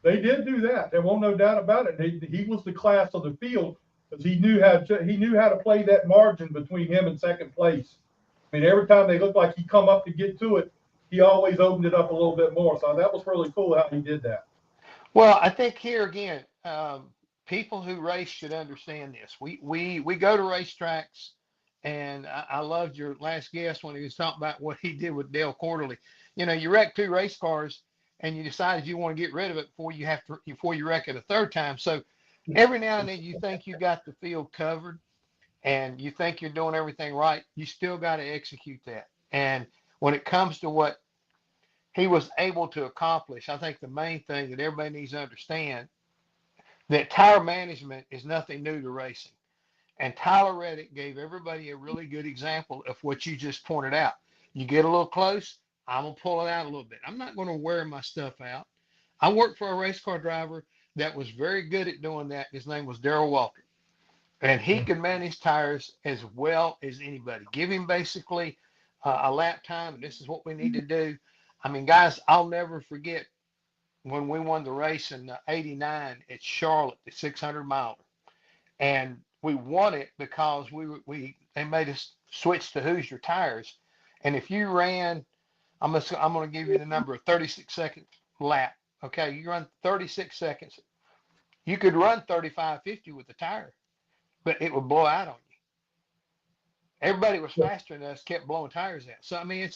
They did do that. There won't no doubt about it. He was the class of the field because he knew how to play that margin between him and second place. I mean, every time they looked like he come up to get to it, he always opened it up a little bit more. So that was really cool how he did that. Well, I think here again, people who race should understand this. We go to racetracks, and I loved your last guest when he was talking about what he did with Dale Quarterly. You wreck 2 race cars, and you decided you want to get rid of it before you wreck it a 3rd time. So every now and then you think you got the field covered, and you think you're doing everything right. You still got to execute that. And when it comes to what he was able to accomplish, I think the main thing that everybody needs to understand that tire management is nothing new to racing. And Tyler Reddick gave everybody a really good example of what you just pointed out. You get a little close, I'm going to pull it out a little bit. I'm not going to wear my stuff out. I worked for a race car driver that was very good at doing that. His name was Darrell Walker. And he could manage tires as well as anybody. Give him basically a lap time, and this is what we need to do. I mean, guys, I'll never forget when we won the race in '89 at Charlotte, the 600 miler, and we won it because they made us switch to Hoosier tires, and if you ran, I'm going to give you the number of 36-second lap. Okay, you run 36 seconds, you could run 35-50 with the tire, but it would blow out on you. Everybody was faster than us, kept blowing tires out. So I mean,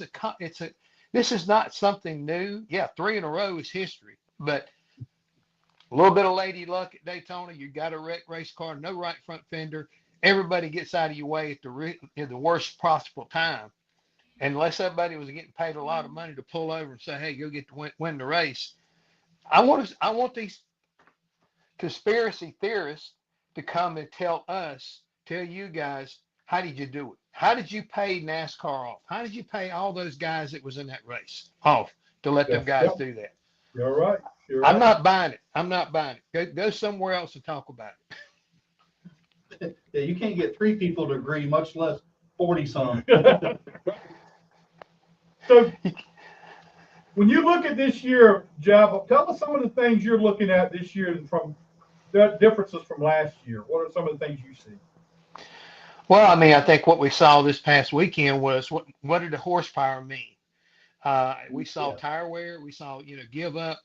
this is not something new. Yeah, 3 in a row is history, but a little bit of lady luck at Daytona. You got a wrecked race car, no right front fender. Everybody gets out of your way at the worst possible time. Unless everybody was getting paid a lot of money to pull over and say, "Hey, go get to win the race." I want these conspiracy theorists to come and tell you guys, how did you do it? How did you pay NASCAR off? How did you pay all those guys that was in that race off to let them guys do that? You're right. I'm not buying it. Go somewhere else and talk about it. Yeah, you can't get 3 people to agree, much less 40 some. So When you look at this year, Jeff, tell us some of the things you're looking at this year from the differences from last year. What are some of the things you see? Well, I mean, I think what we saw this past weekend was what did the horsepower mean? We saw tire wear. We saw, give up.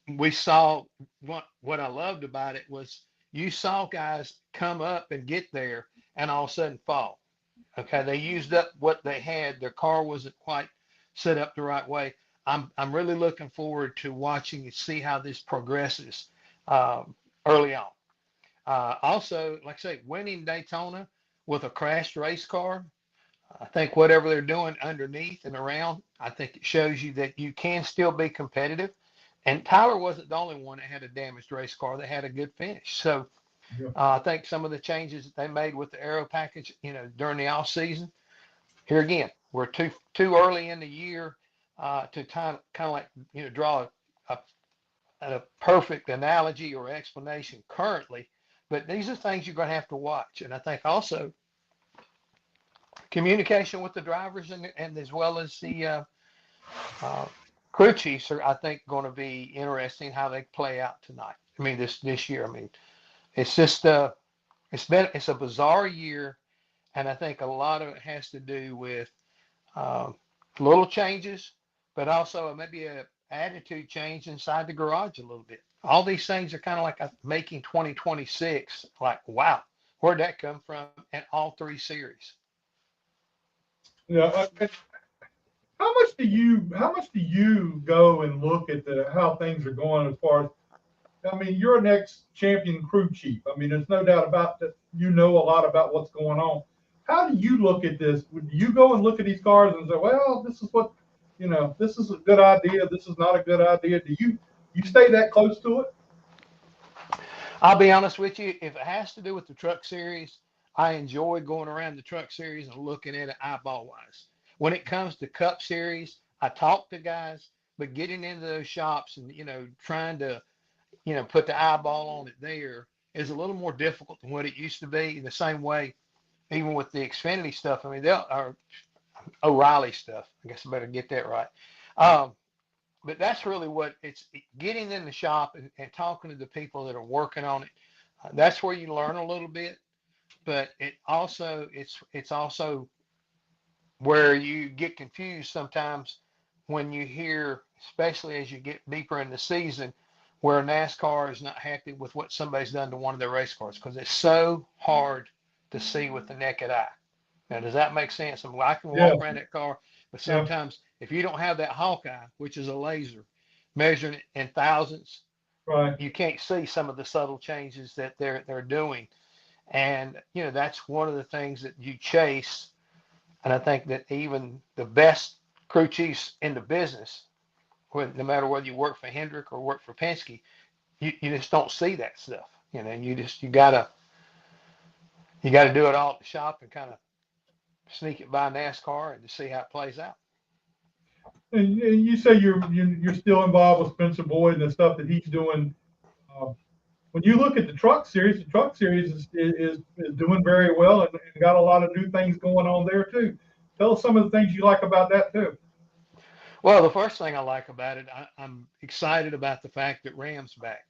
We saw what I loved about it was you saw guys come up and get there and all of a sudden fall. Okay, they used up what they had. Their car wasn't quite set up the right way. I'm really looking forward to watching and see how this progresses early on. Also, like I say, winning Daytona with a crashed race car, I think whatever they're doing underneath and around, I think it shows you that you can still be competitive. And Tyler wasn't the only one that had a damaged race car that had a good finish. So I think some of the changes that they made with the aero package, during the off season, here again, we're too early in the year to kind of like, draw a perfect analogy or explanation currently. But these are things you're going to have to watch. And I think also communication with the drivers and as well as the crew chiefs are, I think, going to be interesting how they play out tonight. I mean, this year. I mean, it's just it's a bizarre year, and I think a lot of it has to do with little changes, but also maybe a attitude change inside the garage a little bit. All these things are kind of like making 2026 like, wow, where'd that come from? And all three series. Yeah. How much do you go and look at how things are going as far as, I mean, you're an ex-champion crew chief. I mean, there's no doubt about that. You know a lot about what's going on. How do you look at this? Do you go and look at these cars and say, well, this is what, this is a good idea. This is not a good idea. Do you stay that close to it? I'll be honest with you. If it has to do with the truck series, I enjoy going around the truck series and looking at it eyeball wise. When it comes to Cup Series, I talk to guys, but getting into those shops and, trying to, put the eyeball on it there is a little more difficult than what it used to be. In the same way, even with the Xfinity stuff, I mean, are O'Reilly stuff. I guess I better get that right. But that's really what it's getting in the shop and talking to the people that are working on it. That's where you learn a little bit, but it's also where you get confused sometimes when you hear, especially as you get deeper in the season, where NASCAR is not happy with what somebody's done to one of their race cars because it's so hard to see with the naked eye. Now, does that make sense? I mean, I can walk around that car, but sometimes if you don't have that Hawkeye, which is a laser, measuring it in thousands, right, you can't see some of the subtle changes that they're doing. And, that's one of the things that you chase. And I think that even the best crew chiefs in the business, no matter whether you work for Hendrick or work for Penske, you just don't see that stuff, and you gotta do it all at the shop and kind of sneak it by NASCAR and to see how it plays out. And you say you're still involved with Spencer Boyd and the stuff that he's doing. When you look at the truck series is doing very well and got a lot of new things going on there too. Tell us some of the things you like about that too. Well, the first thing I like about it, I'm excited about the fact that Ram's back.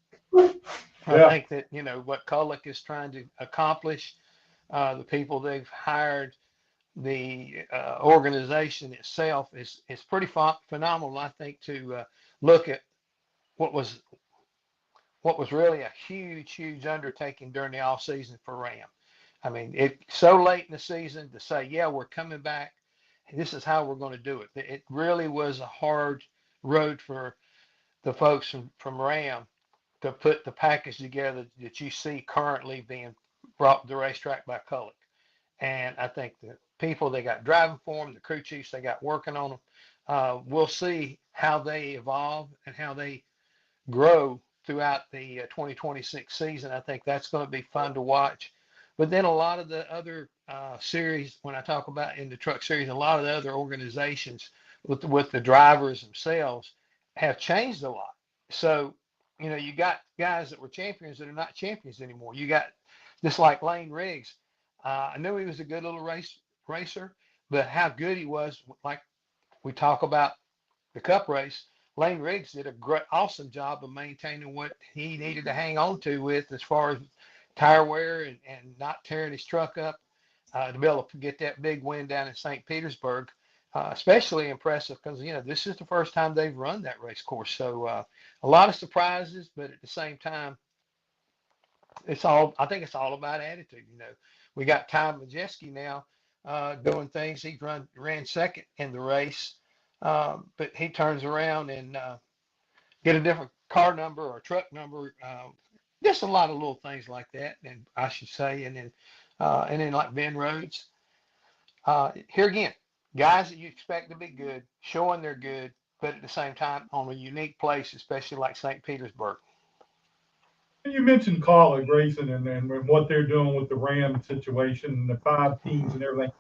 I think that, what Kulik is trying to accomplish, the people they've hired, the organization itself is pretty phenomenal. I think to look at what was really a huge undertaking during the off season for Ram. I mean, it's so late in the season to say, yeah, we're coming back. This is how we're going to do it. It really was a hard road for the folks from Ram to put the package together that you see currently being brought to the racetrack by Kulik. And I think the people they got driving for them, the crew chiefs they got working on them, we'll see how they evolve and how they grow throughout the 2026 season. I think that's going to be fun to watch. But then a lot of the other series, when I talk about in the truck series, a lot of the other organizations with the drivers themselves have changed a lot. So, you got guys that were champions that are not champions anymore. You got just like Lane Riggs. I knew he was a good little racer, but how good he was, like we talk about the Cup race, Lane Riggs did a great, awesome job of maintaining what he needed to hang on to with as far as tire wear and not tearing his truck up to be able to get that big win down in St. Petersburg. Especially impressive because, you know, this is the first time they've run that race course. So a lot of surprises, but at the same time, I think it's all about attitude. You know, we got Ty Majeski now doing things. He ran second in the race, but he turns around and get a different car number or truck number. Just a lot of little things like that, and I should say, and then like Ben Rhodes. Here again, guys that you expect to be good, showing they're good, but at the same time on a unique place, especially like St. Petersburg. You mentioned college racing and what they're doing with the Ram situation and the 5 teams and everything.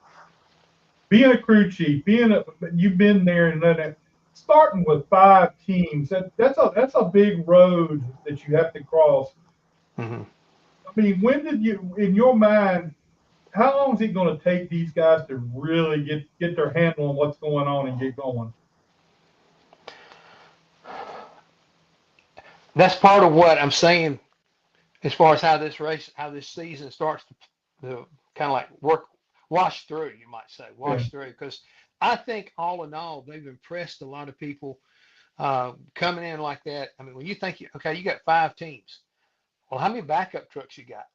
Being a crew chief, you've been there and then starting with 5 teams, that's a big road that you have to cross. Mm-hmm. I mean, when did you, in your mind, how long is it going to take these guys to really get their handle on what's going on and get going? That's part of what I'm saying as far as how this season starts to kind of like wash through, you might say, through. Because I think all in all, they've impressed a lot of people coming in like that. I mean, when you think, okay, you got 5 teams. Well, how many backup trucks you got?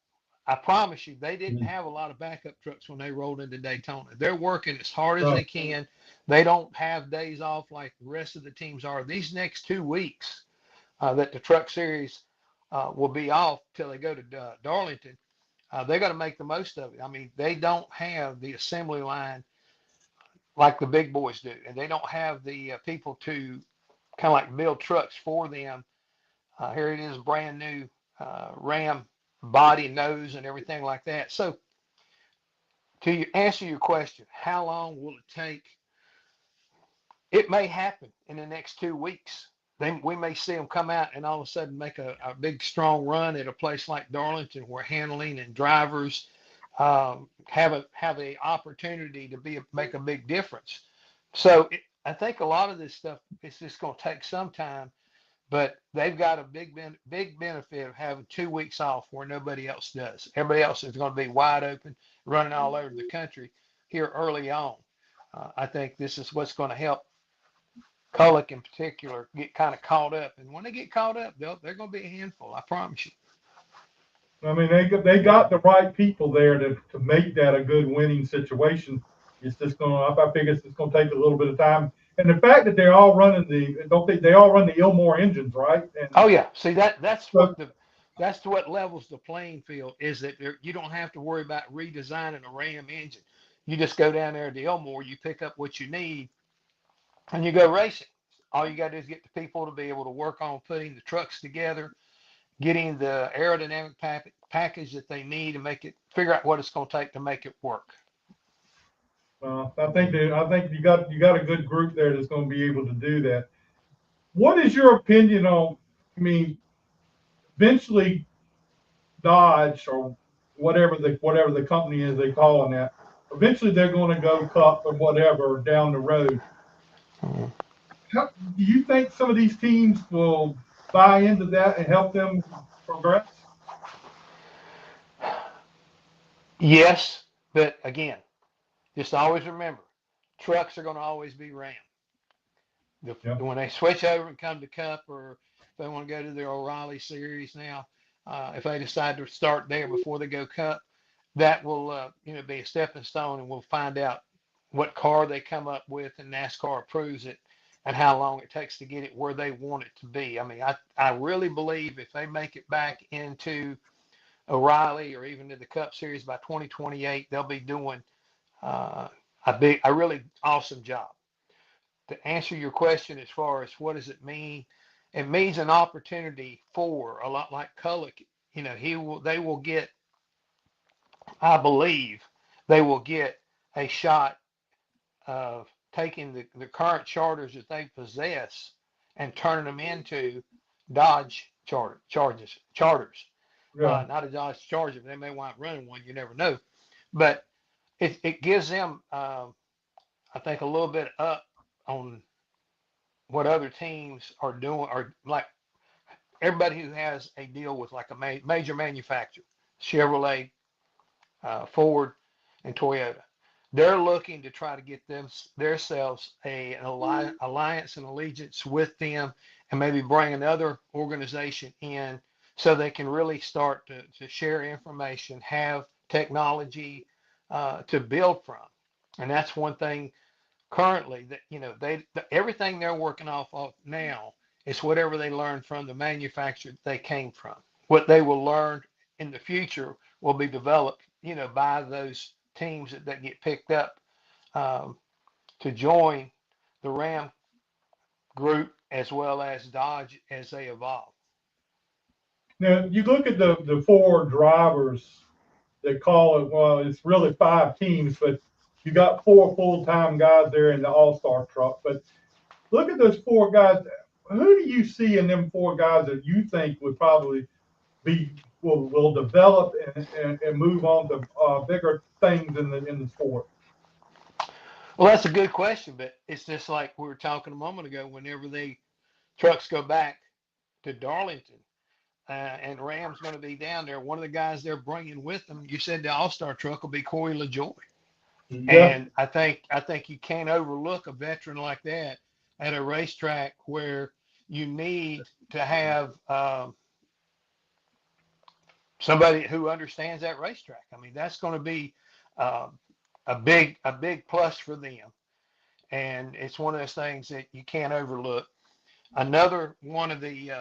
I promise you, they didn't have a lot of backup trucks when they rolled into Daytona. They're working as hard as they can. They don't have days off like the rest of the teams are. These next 2 weeks that the Truck Series will be off till they go to Darlington, they're going to make the most of it. I mean, they don't have the assembly line like the big boys do, and they don't have the people to kind of like build trucks for them. Here it is, brand new Ram body, nose, and everything like that. So to answer your question, how long will it take? It may happen in the next 2 weeks. We may see them come out and all of a sudden make a big, strong run at a place like Darlington where handling and drivers have a opportunity to make a big difference. So I think a lot of this stuff is just going to take some time, but they've got a big benefit of having 2 weeks off where nobody else does. Everybody else is going to be wide open, running all over the country here early on. I think this is what's going to help Cullick in particular get kind of caught up. And when they get caught up, they're going to be a handful, I promise you. I mean, they got the right people there to make that a good winning situation. It's just I figure it's just going to take a little bit of time. And the fact that they're all running they all run the Ilmore engines, right? And oh yeah, see that's what levels the playing field is that you don't have to worry about redesigning a Ram engine. You just go down there to Ilmore, you pick up what you need, and you go racing. All you got to do is get the people to be able to work on putting the trucks together, getting the aerodynamic package that they need to figure out what it's going to take to make it work. I think you got a good group there that's going to be able to do that. What is your opinion on? I mean, eventually, Dodge or whatever the company is they calling that. Eventually, they're going to go Cup or whatever down the road. Do you think some of these teams will buy into that and help them progress? Yes, but again, just always remember, trucks are going to always be Ram. When they switch over and come to Cup, or if they want to go to their O'Reilly series now, if they decide to start there before they go Cup, that will be a stepping stone, and we'll find out what car they come up with, and NASCAR approves it, and how long it takes to get it where they want it to be. I mean, I really believe if they make it back into O'Reilly or even to the Cup Series by 2028, they'll be doing a really awesome job. To answer your question as far as what does it mean, it means an opportunity for a lot like Cullick. They will get, I believe, they will get a shot of taking the current charters that they possess and turning them into Dodge charters. Yeah. Not a Dodge Charger, but they may wind up running one. You never know. But it gives them, I think, a little bit up on what other teams are doing, or like everybody who has a deal with like a major manufacturer, Chevrolet, Ford, and Toyota. They're looking to try to get themselves an alliance and allegiance with them, and maybe bring another organization in so they can really start to share information, have technology to build from. And that's one thing currently that, everything they're working off of now is whatever they learned from the manufacturer they came from. What they will learn in the future will be developed, by those teams that get picked up to join the Ram group as well as Dodge as they evolve. Now, you look at the four drivers, they call it, well, it's really 5 teams, but you got 4 full-time guys there in the all-star truck. But look at those 4 guys. Who do you see in them 4 guys that you think would probably will develop and move on to bigger things in the sport? Well, that's a good question, but it's just like we were talking a moment ago. Whenever the trucks go back to Darlington, and Ram's going to be down there, one of the guys they're bringing with them, you said the All-Star truck will be Corey LaJoy. Yeah. And I think you can't overlook a veteran like that at a racetrack where you need to have somebody who understands that racetrack. I mean, that's going to be a big plus for them. And it's one of those things that you can't overlook. Another one of the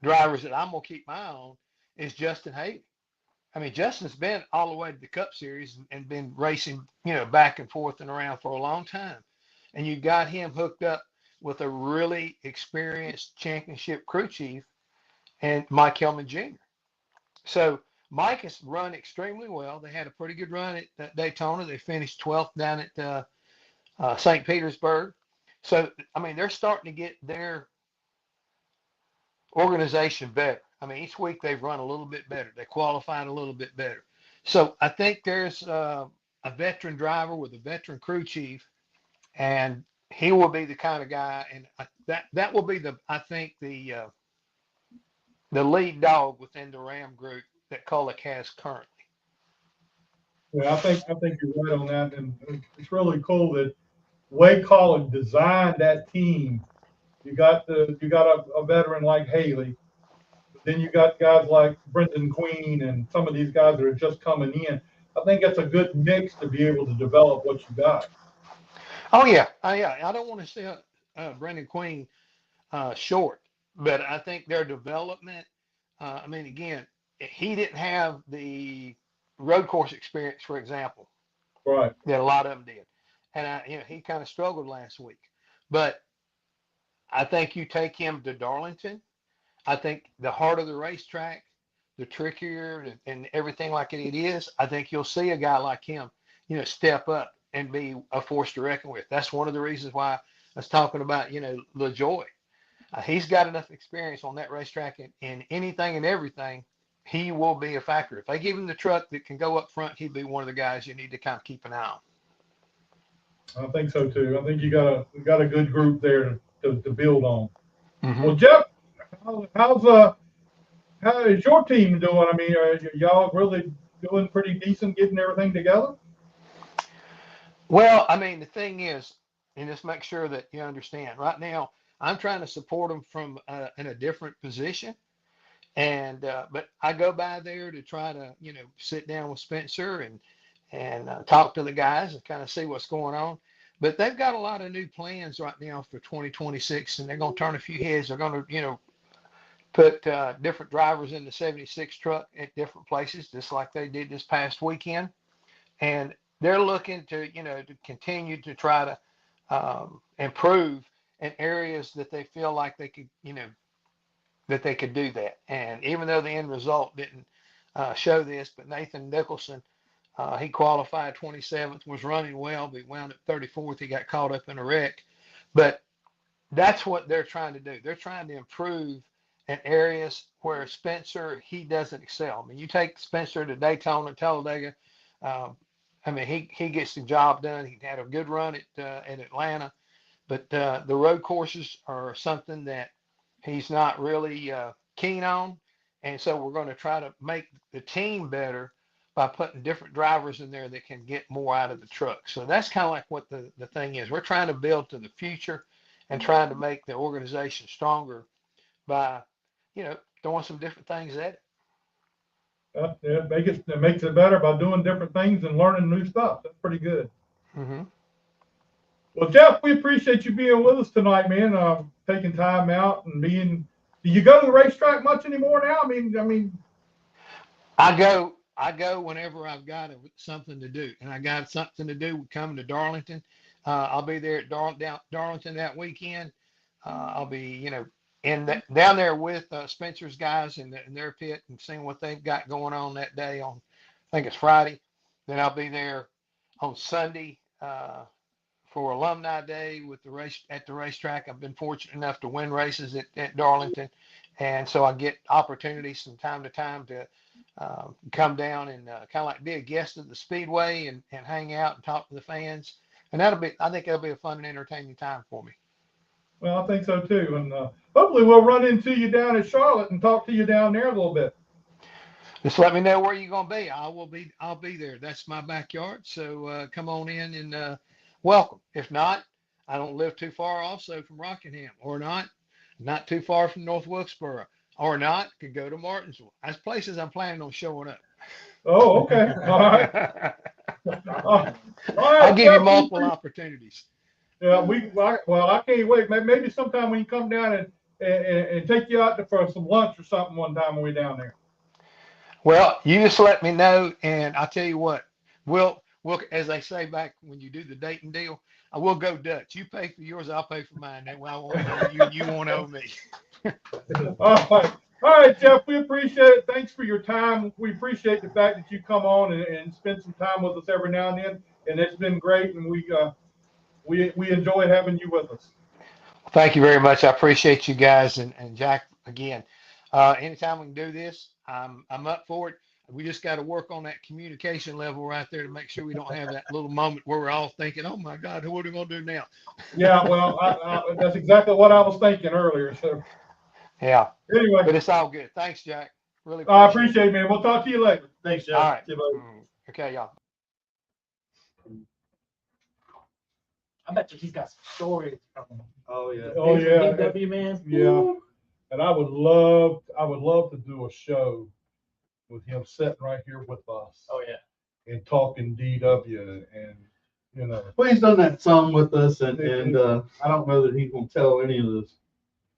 drivers that I'm going to keep my eye on is Justin Haley. I mean, Justin's been all the way to the Cup Series and been racing, back and forth and around for a long time. And you got him hooked up with a really experienced championship crew chief and Mike Hellman Jr. So Mike has run extremely well. They had a pretty good run at Daytona. They finished 12th down at St. Petersburg. So, I mean, they're starting to get their organization better. I mean, each week they've run a little bit better. They qualified a little bit better. So I think there's a veteran driver with a veteran crew chief, and he will be the kind of guy, and that will be the lead dog within the Ram group that Kolek has currently. Yeah, I think you're right on that, and it's really cool that Wade Kolek designed that team. You got a veteran like Haley. Then you got guys like Brendan Queen and some of these guys that are just coming in. I think that's a good mix to be able to develop what you got. Oh yeah, I don't want to say Brendan Queen short, but I think their development. I mean, again, he didn't have the road course experience, for example, Right. that a lot of them did, and he kind of struggled last week. But I think you take him to Darlington. I think the harder the racetrack, the trickier and everything like it is, I think you'll see a guy like him, step up and be a force to reckon with. That's one of the reasons why I was talking about, LaJoy. He's got enough experience on that racetrack in anything and everything. He will be a factor. If they give him the truck that can go up front, he'd be one of the guys you need to kind of keep an eye on. I think so too. I think you got a good group there to build on. Mm-hmm. Well, Jeff, how is your team doing? I mean, are y'all really doing pretty decent getting everything together? Well, I mean, the thing is, and just make sure that you understand, right now, I'm trying to support them from in a different position. And, but I go by there to try to, sit down with Spencer and talk to the guys and kind of see what's going on. But they've got a lot of new plans right now for 2026, and they're going to turn a few heads. They're going to, put different drivers in the 76 truck at different places, just like they did this past weekend. And they're looking to, to continue to try to improve in areas that they feel like they could, that they could do that. And even though the end result didn't show this, but Nathan Nicholson, he qualified 27th, was running well, but wound up 34th. He got caught up in a wreck. But that's what they're trying to do. They're trying to improve in areas where Spencer, he doesn't excel. I mean, you take Spencer to Daytona, Talladega. I mean, he gets the job done. He had a good run at Atlanta. but the road courses are something that he's not really keen on. And so we're going to try to make the team better by putting different drivers in there that can get more out of the truck. So that's kind of like what the thing is. We're trying to build to the future and trying to make the organization stronger by, throwing some different things at it. Yeah, it makes it better by doing different things and learning new stuff. That's pretty good. Mm-hmm. Well, Jeff, we appreciate you being with us tonight, man. Taking time out and being. Do you go to the racetrack much anymore now? I mean. I go whenever I've got something to do, and I got something to do coming to Darlington. I'll be there at Darlington that weekend. I'll be, down there with Spencer's guys in their pit and seeing what they've got going on that day on, I think it's Friday. Then I'll be there on Sunday for Alumni Day with at the racetrack. I've been fortunate enough to win races at Darlington, and so I get opportunities from time to time to come down and kind of like be a guest at the Speedway and hang out and talk to the fans. And I think that'll be a fun and entertaining time for me. Well, I think so too. And hopefully we'll run into you down at Charlotte and talk to you down there a little bit. Just let me know where you're going to be. I'll be there. That's my backyard. So come on in and welcome. If not, I don't live too far also from Rockingham, or not too far from North Wilkesboro, or not, could go to Martinsville. That's places I'm planning on showing up. Oh, okay. All right. All right. I'll give you multiple opportunities. Yeah, I can't wait. Maybe sometime we can come down and take you out for some lunch or something one time when we're down there. Well, you just let me know, and I'll tell you what, we'll as they say back when you do the dating deal, I will go Dutch. You pay for yours, I'll pay for mine. That way I won't owe you, you won't owe me. All right, Jeff, we appreciate it. Thanks for your time. We appreciate the fact that you come on and spend some time with us every now and then, and it's been great, and we enjoy having you with us. Thank you very much. I appreciate you guys, and Jack, again, anytime we can do this, I'm up for it. We just got to work on that communication level right there to make sure we don't have that little moment where we're all thinking, oh my God, what are we going to do now? Yeah, well, that's exactly what I was thinking earlier. So yeah. Anyway, but it's all good. Thanks, Jack. Really appreciate it, man. We'll talk to you later. Thanks, Jeff. All right. See you later. Okay, y'all. I bet you he's got some stories from Oh yeah. Oh yeah. W, man. Yeah. And I would love to do a show with him sitting right here with us. Oh yeah. And talking DW and Well, he's done that some with us, and I don't know that he's gonna tell any of the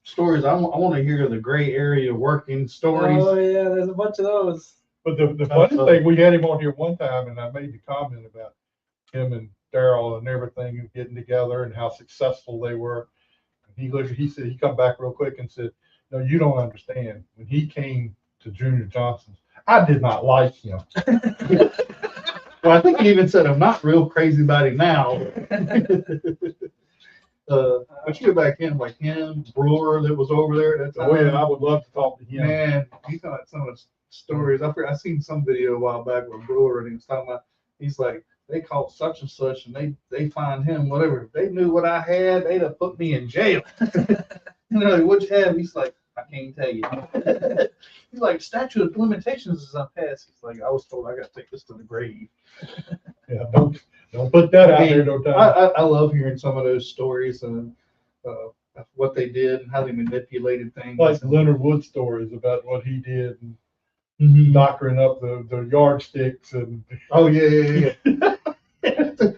stories. I want to hear the gray area working stories. Oh yeah, there's a bunch of those. But the funny thing, we had him on here one time, and I made the comment about him and Daryl and everything and getting together and how successful they were. And he said, he come back real quick and said, no, you don't understand. When he came to Junior Johnson's, I did not like him. Well, I think he even said, I'm not real crazy about him now. But you go back in, like him, Brewer that was over there. That's Oh yeah, I would love to talk to him. Man, he's got some of the stories. I seen some video a while back with Brewer, and he was talking about, he's like, they caught such and such, and they find him, whatever. If they knew what I had, they'd have put me in jail. Like, what'd you have? He's like, I can't tell you. He's like, statute of limitations is up past. He's like, I was told I got to take this to the grave. Yeah, don't put that out there, no time. I love hearing some of those stories and what they did and how they manipulated things. Like Leonard Wood stories about what he did and doctoring up the yardsticks and. Oh yeah.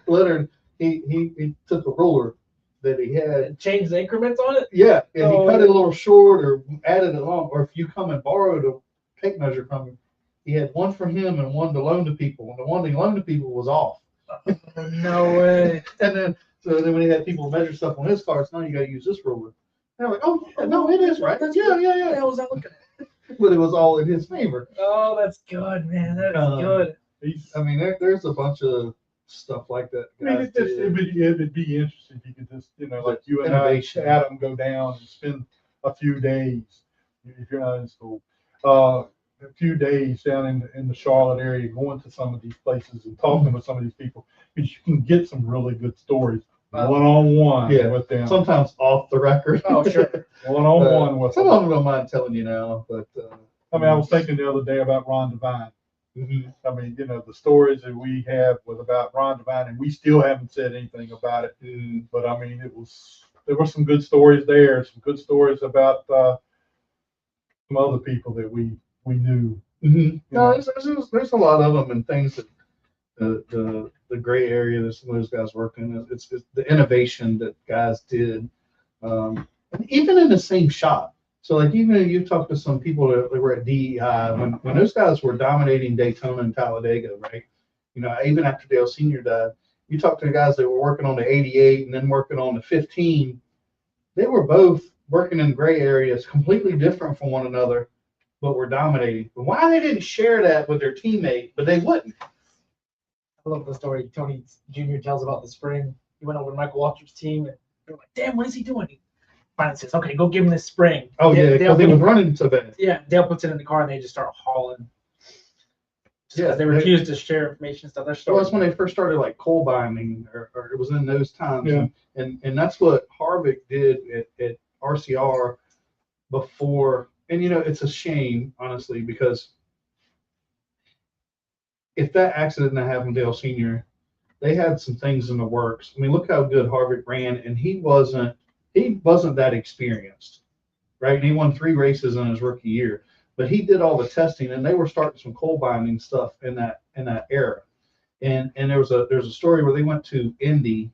Leonard, he took a ruler that he had, Change the increments on it. yeah, and he cut it a little short or added it on, or if you come and borrowed a tape measure from him, he had one for him and one to loan to people, and the one he loaned to people was off. No way. And then when he had people measure stuff on his cars, now you got to use this ruler. And they're like, oh yeah, no, it is right. Yeah. What the hell was I looking at? But it was all in his favor. Oh, that's good, man. That's good. I mean, there's a bunch of stuff like that. I mean, it'd be interesting if you could just, like you and I, Adam, go down and spend a few days, if you're not in school, a few days down in the Charlotte area, going to some of these places and talking with some of these people, because you can get some really good stories one-on-one Yeah. with them. Sometimes off the record. Oh, sure. One-on-one with Some them. of them don't mind telling you now, but. I mean, I was thinking the other day about Ron Devine. I mean, you know, the stories that we have with about Ron Devine, and we still haven't said anything about it. But I mean, there were some good stories there, some good stories about some other people that we knew. No, there's a lot of them and things that the gray area that some of those guys work in. It's the innovation that guys did, and even in the same shop. So like even if you talk to some people that were at DEI when those guys were dominating Daytona and Talladega, right? You know, even after Dale Sr. died, you talk to the guys that were working on the 88 and then working on the 15. They were both working in gray areas, completely different from one another, but were dominating. But why they didn't share that with their teammate, but they wouldn't. I love the story Tony Jr. tells about the spring. He went over to Michael Waltrip's team, and they're like, "Damn, what is he doing?" He finally says, "Okay, go give him this spring." Oh yeah, Dale because they was running so bad. Yeah, Dale puts it in the car, and they just start hauling. Yeah, They refused to share information and stuff. They're Well, that's when they first started like coal binding, or it was in those times. Yeah. And that's what Harvick did at RCR before. And you know, it's a shame, honestly, because if that accident that happened to Dale Sr., they had some things in the works. I mean, look how good Harvick ran, and he wasn't that experienced, right? And he won 3 races in his rookie year, but he did all the testing, and they were starting some coal binding stuff in that era. And there's a story where they went to Indy,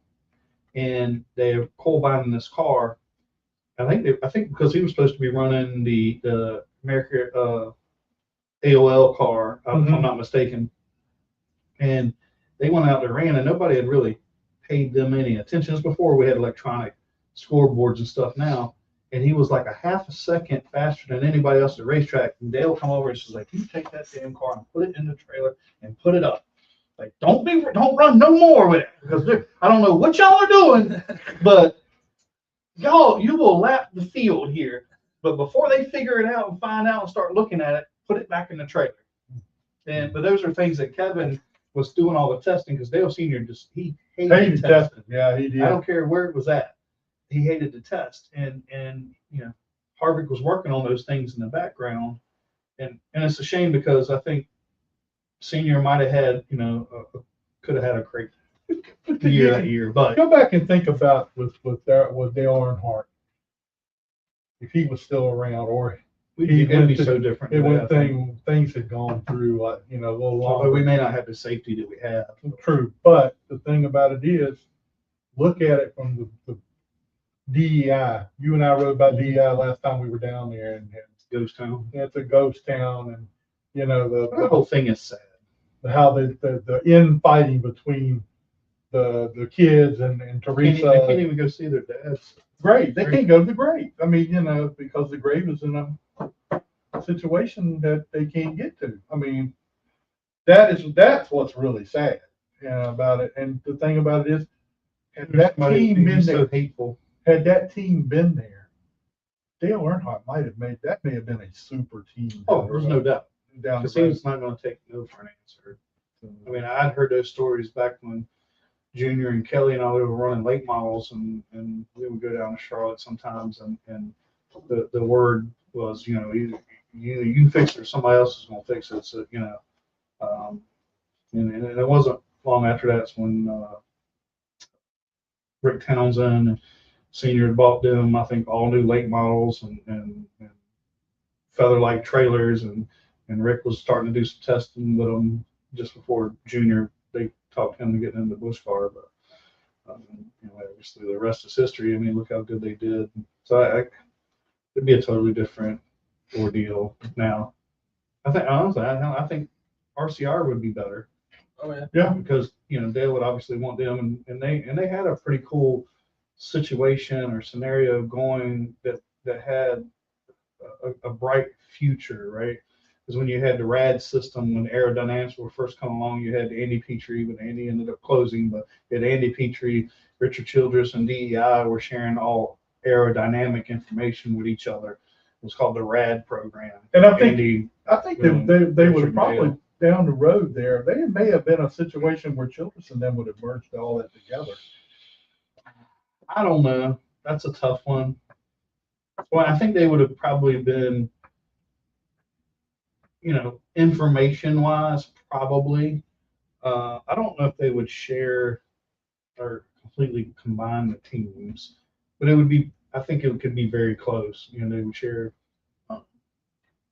and they were coal binding this car. I think because he was supposed to be running the American AOL car, if I'm not mistaken. And they went out there ran, and nobody had really paid them any attention. It was before we had electronic scoreboards and stuff now. And he was like a half a second faster than anybody else at the racetrack. And Dale come over and says, like, "You take that damn car and put it in the trailer and put it up. Like, don't run no more with it, because I don't know what y'all are doing, but you will lap the field here. But before they figure it out and find out and start looking at it, put it back in the trailer." But those are things that Kevin was doing all the testing, because Dale Sr. he hated testing. Yeah, he did. I don't care where it was at. He hated to test, and you know, Harvick was working on those things in the background, and it's a shame, because I think Senior might have had, you know, could have had a great year that year. But go back and think about with Dale Earnhardt, if he was still around, or it would be so different. it would things had gone through, you know, a little longer. Although we may not have the safety that we have. True, but the thing about it is, look at it from the DEI. You and I rode by DEI last time we were down there, and Ghost town. it's a ghost town, and you know The whole thing is sad. how the infighting between the kids and Teresa. They can't even go see their dads. Great, they can't go to the grave. I mean, you know, because the grave is in a situation that they can't get to. I mean, that's what's really sad, you know, about it. And the thing about it is, had that team been there, so hateful. had that team been there, Dale Earnhardt may have been a super team. Oh, there's no doubt. Down Because the he road. was not going to take no for an answer. I mean, I'd heard those stories back when Junior and Kelly and I were running late models, and we would go down to Charlotte sometimes, and the word was, you know, you can fix it, or somebody else is going to fix it. So, you know, and it wasn't long after that's when Rick Townsend Senior bought them, I think, all new late models and feather-like trailers, and Rick was starting to do some testing with them just before Junior. They talked him to get into Busch car, but you know, obviously the rest is history. I mean, look how good they did. So it'd be a totally different ordeal now. I think honestly, I think RCR would be better. Oh yeah. Yeah. Because you know, Dale would obviously want them, and they had a pretty cool situation or scenario going that had a bright future, right? Because when you had the RAD system, when aerodynamics were first coming along, you had Andy Petrie, but Andy ended up closing. But you had Andy Petrie, Richard Childress, and DEI were sharing all aerodynamic information with each other. It was called the RAD program. And I think Andy, they would have probably Dale. down the road there. They may have been a situation where Childress and them would have merged all that together. I don't know. That's a tough one. Well, I think they would have probably been, information wise, probably. I don't know if they would share or completely combine the teams, but it would be, I think it could be very close. They would share.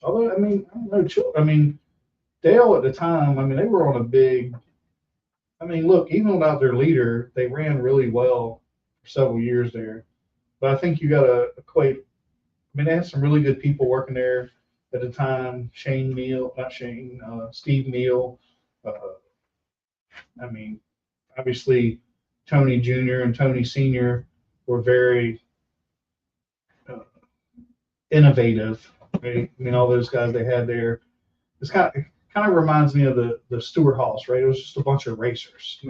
Although, I mean, I don't know. I mean, Dale at the time, I mean, they were on a big. I mean, look, even without their leader, they ran really well for several years there. But I think you got to equate. I mean, they had some really good people working there at the time. Steve Neal. I mean, obviously, Tony Jr. and Tony Sr. were very innovative. Right? I mean, all those guys they had there. It's kind of reminds me of the Stewart Haas, right? It was just a bunch of racers.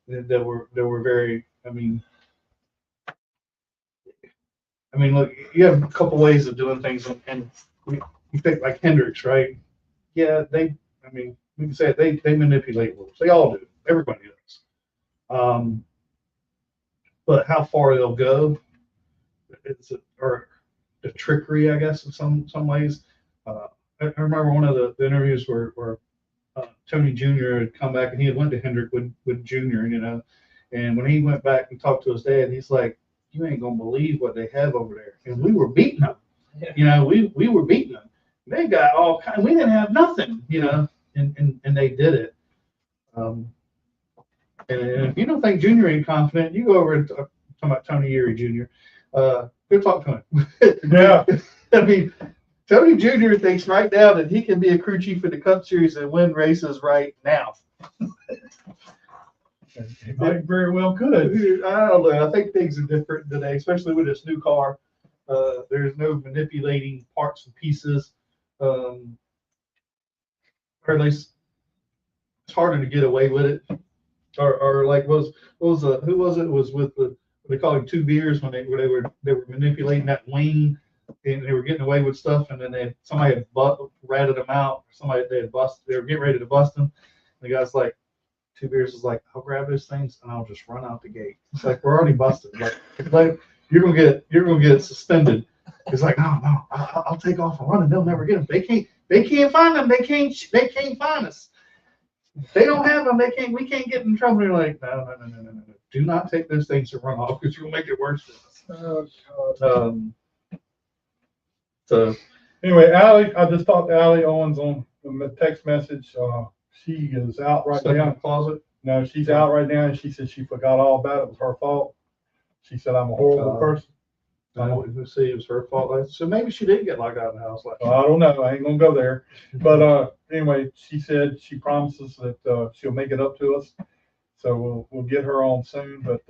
That were very. I mean, look, you have a couple ways of doing things, and you think like Hendricks, right? Yeah, we can say it, they manipulate rules. They all do. Everybody does. But how far they'll go, or the trickery, I guess, in some ways. I remember one of the interviews where Tony Jr. had come back and he had went to Hendrick with Jr. And when he went back and talked to his dad, he's like, "You ain't gonna believe what they have over there." And we were beating them. We were beating them. They got all kind. We didn't have nothing. And they did it. And if you don't think Junior ain't confident, you go over and talk about Tony Erie Jr. Go talk to him. Yeah. I mean, Tony Jr. thinks right now that he can be a crew chief in the Cup Series and win races right now. He might very well could. I don't know. I think things are different today, especially with this new car. There's no manipulating parts and pieces. Or at least it's harder to get away with it. Or like who was it? It was with they call him two beers when they were manipulating that wing and they were getting away with stuff, and then somebody had ratted them out. They were getting ready to bust them. And the guy's like, Two Beers is like, "I'll grab those things and I'll just run out the gate." It's like, we're already busted. Like you're gonna get suspended. It's like, no, I'll take off and run and they'll never get them. They can't find them. They can't find us. They don't have them. We can't get in trouble. You're like, no. Do not take those things to run off because you'll make it worse for us. Oh, God. So anyway, Allie, I just talked to Allie Owens on the text message. She is out right now. In the closet. No, she's out right now, and she said she forgot all about it. It was her fault. She said I'm a horrible person. See, it was her fault. So maybe she did get locked out of the house. I don't know. I ain't gonna go there. But anyway, she said she promises that she'll make it up to us. So we'll get her on soon. But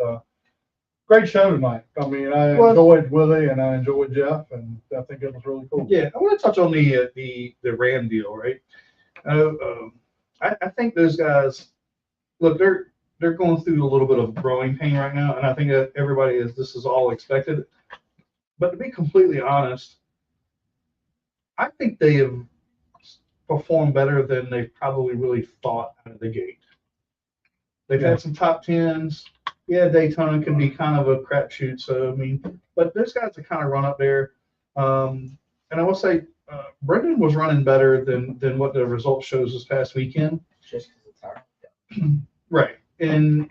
great show tonight. I mean, I enjoyed Willie and I enjoyed Jeff, and I think it was really cool. Yeah, I want to touch on the Ram deal, right? I think those guys, look, they're going through a little bit of growing pain right now, and I think that this is all expected. But to be completely honest, I think they have performed better than they probably really thought out of the gate. They've had some top tens. Yeah, Daytona can be kind of a crapshoot. So I mean, but those guys have kind of run up there. And I will say, Brendan was running better than what the result shows this past weekend. Just because it's hard. Right. And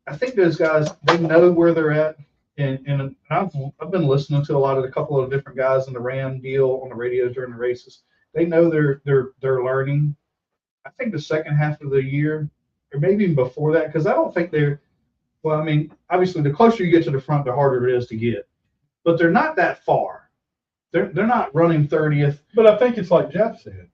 I think those guys, they know where they're at. And I've been listening to a couple of different guys in the Ram deal on the radio during the races. They know they're learning. I think the second half of the year, or maybe even before that, because I don't think well, I mean, obviously the closer you get to the front, the harder it is to get. But they're not that far. They're not running 30th. But I think it's like Jeff said.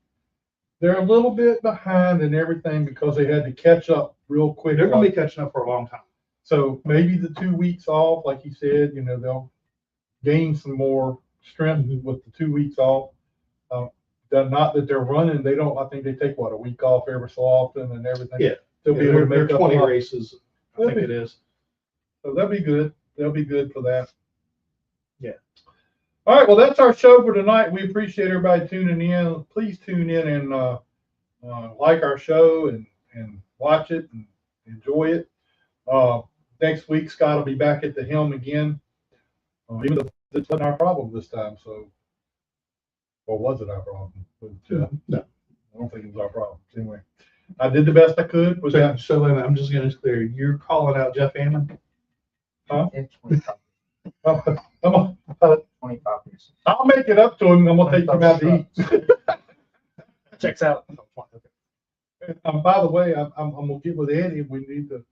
They're a little bit behind in everything because they had to catch up real quick. They're going to be catching up for a long time. So maybe the 2 weeks off, like you said, they'll gain some more strength with the 2 weeks off. Not that they're running, I think they take a week off every so often and everything. Yeah. They'll be able to make 20 races, I think it is. So that'll be good. They'll be good for that. Yeah. All right. Well, that's our show for tonight. We appreciate everybody tuning in. Please tune in and like our show and watch it and enjoy it. next week, Scott will be back at the helm again. Even though it wasn't our problem this time, so. Or was it our problem? But, No. I don't think it was our problem. Anyway, I did the best I could with that. So wait a minute, I'm just getting this clear. You're calling out Jeff Hammond? It's 25, I'm 25 years. I'll make it up to him. I'm gonna take him out to eat. Checks out. By the way, I'm gonna get with Eddie. We need the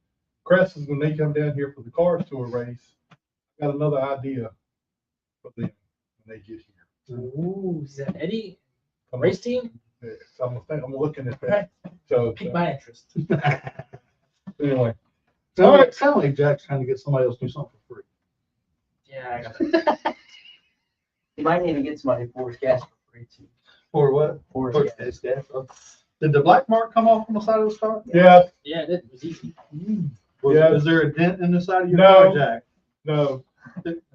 Crest is when they come down here for the Cars Tour race. I got another idea for them when they get here. Ooh, is that Eddie? Race team? Yeah, so I'm looking at that. So Pique my interest. anyway, Sound like Jack's trying to get somebody else to do something for free. Yeah, I got that. You might need to get somebody for his gas for free too. For what? For For his gas. his gas. Did the black mark come off on the side of the car? yeah, Yeah, it was easy. Yeah. Is there a dent in the side of your No. car, Jack? no,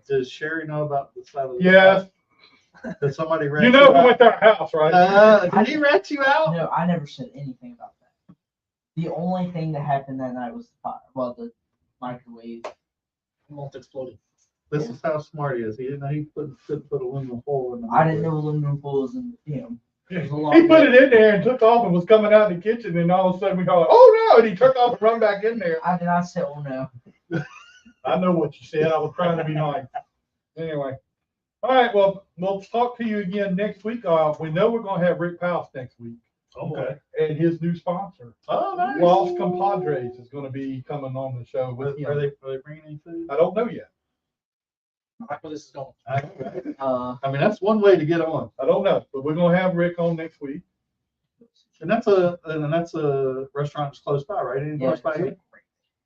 Does Sherry know about the side of the yes. car? Did somebody rat You know who out? went to our house, right? Did he rat you out? No, I never said anything about that. The only thing that happened that night was the fire. Well, the microwave. Almost exploded. This is how smart he is. He didn't know he couldn't put aluminum foil in the I didn't know aluminum foil was in the film. It was a long He put day. it in there and took off and was coming out of the kitchen, and all of a sudden we called, "Oh no!" And he took off and run back in there. I did not say, oh no. I know what you said. I was trying to be nice. Anyway, all right. Well, we'll talk to you again next week. We know we're gonna have Rick Powell next week, Okay. and his new sponsor, Oh, nice. Los Compadres, is going to be coming on the show with Are him. they bringing any food? I don't know yet. I like where this is going. I mean, that's one way to get on. I don't know, but we're gonna have Rick on next week. And that's a restaurant that's close by, right? Ain't it close by here?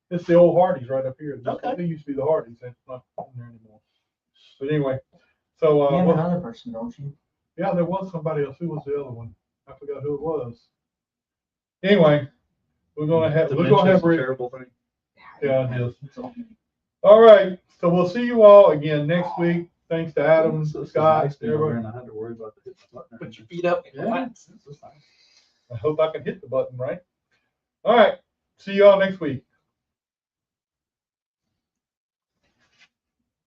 It's the old Hardee's right up here. Okay. It used to be the Hardee's. It's not in there anymore. But anyway, so You have well, another person, don't you? yeah, there was somebody else. Who was the other one? I forgot who it was. Anyway, we're gonna have Dementia's a Rick. terrible thing. Yeah, it is. It's all me. All right, so we'll see you all again next week. Thanks to Adam, This is Scott, nice being over everybody. and I had to worry about the hit button. Put your feet up. Yeah, Relax. this is nice. I hope I can hit the button right. All right, see you all next week.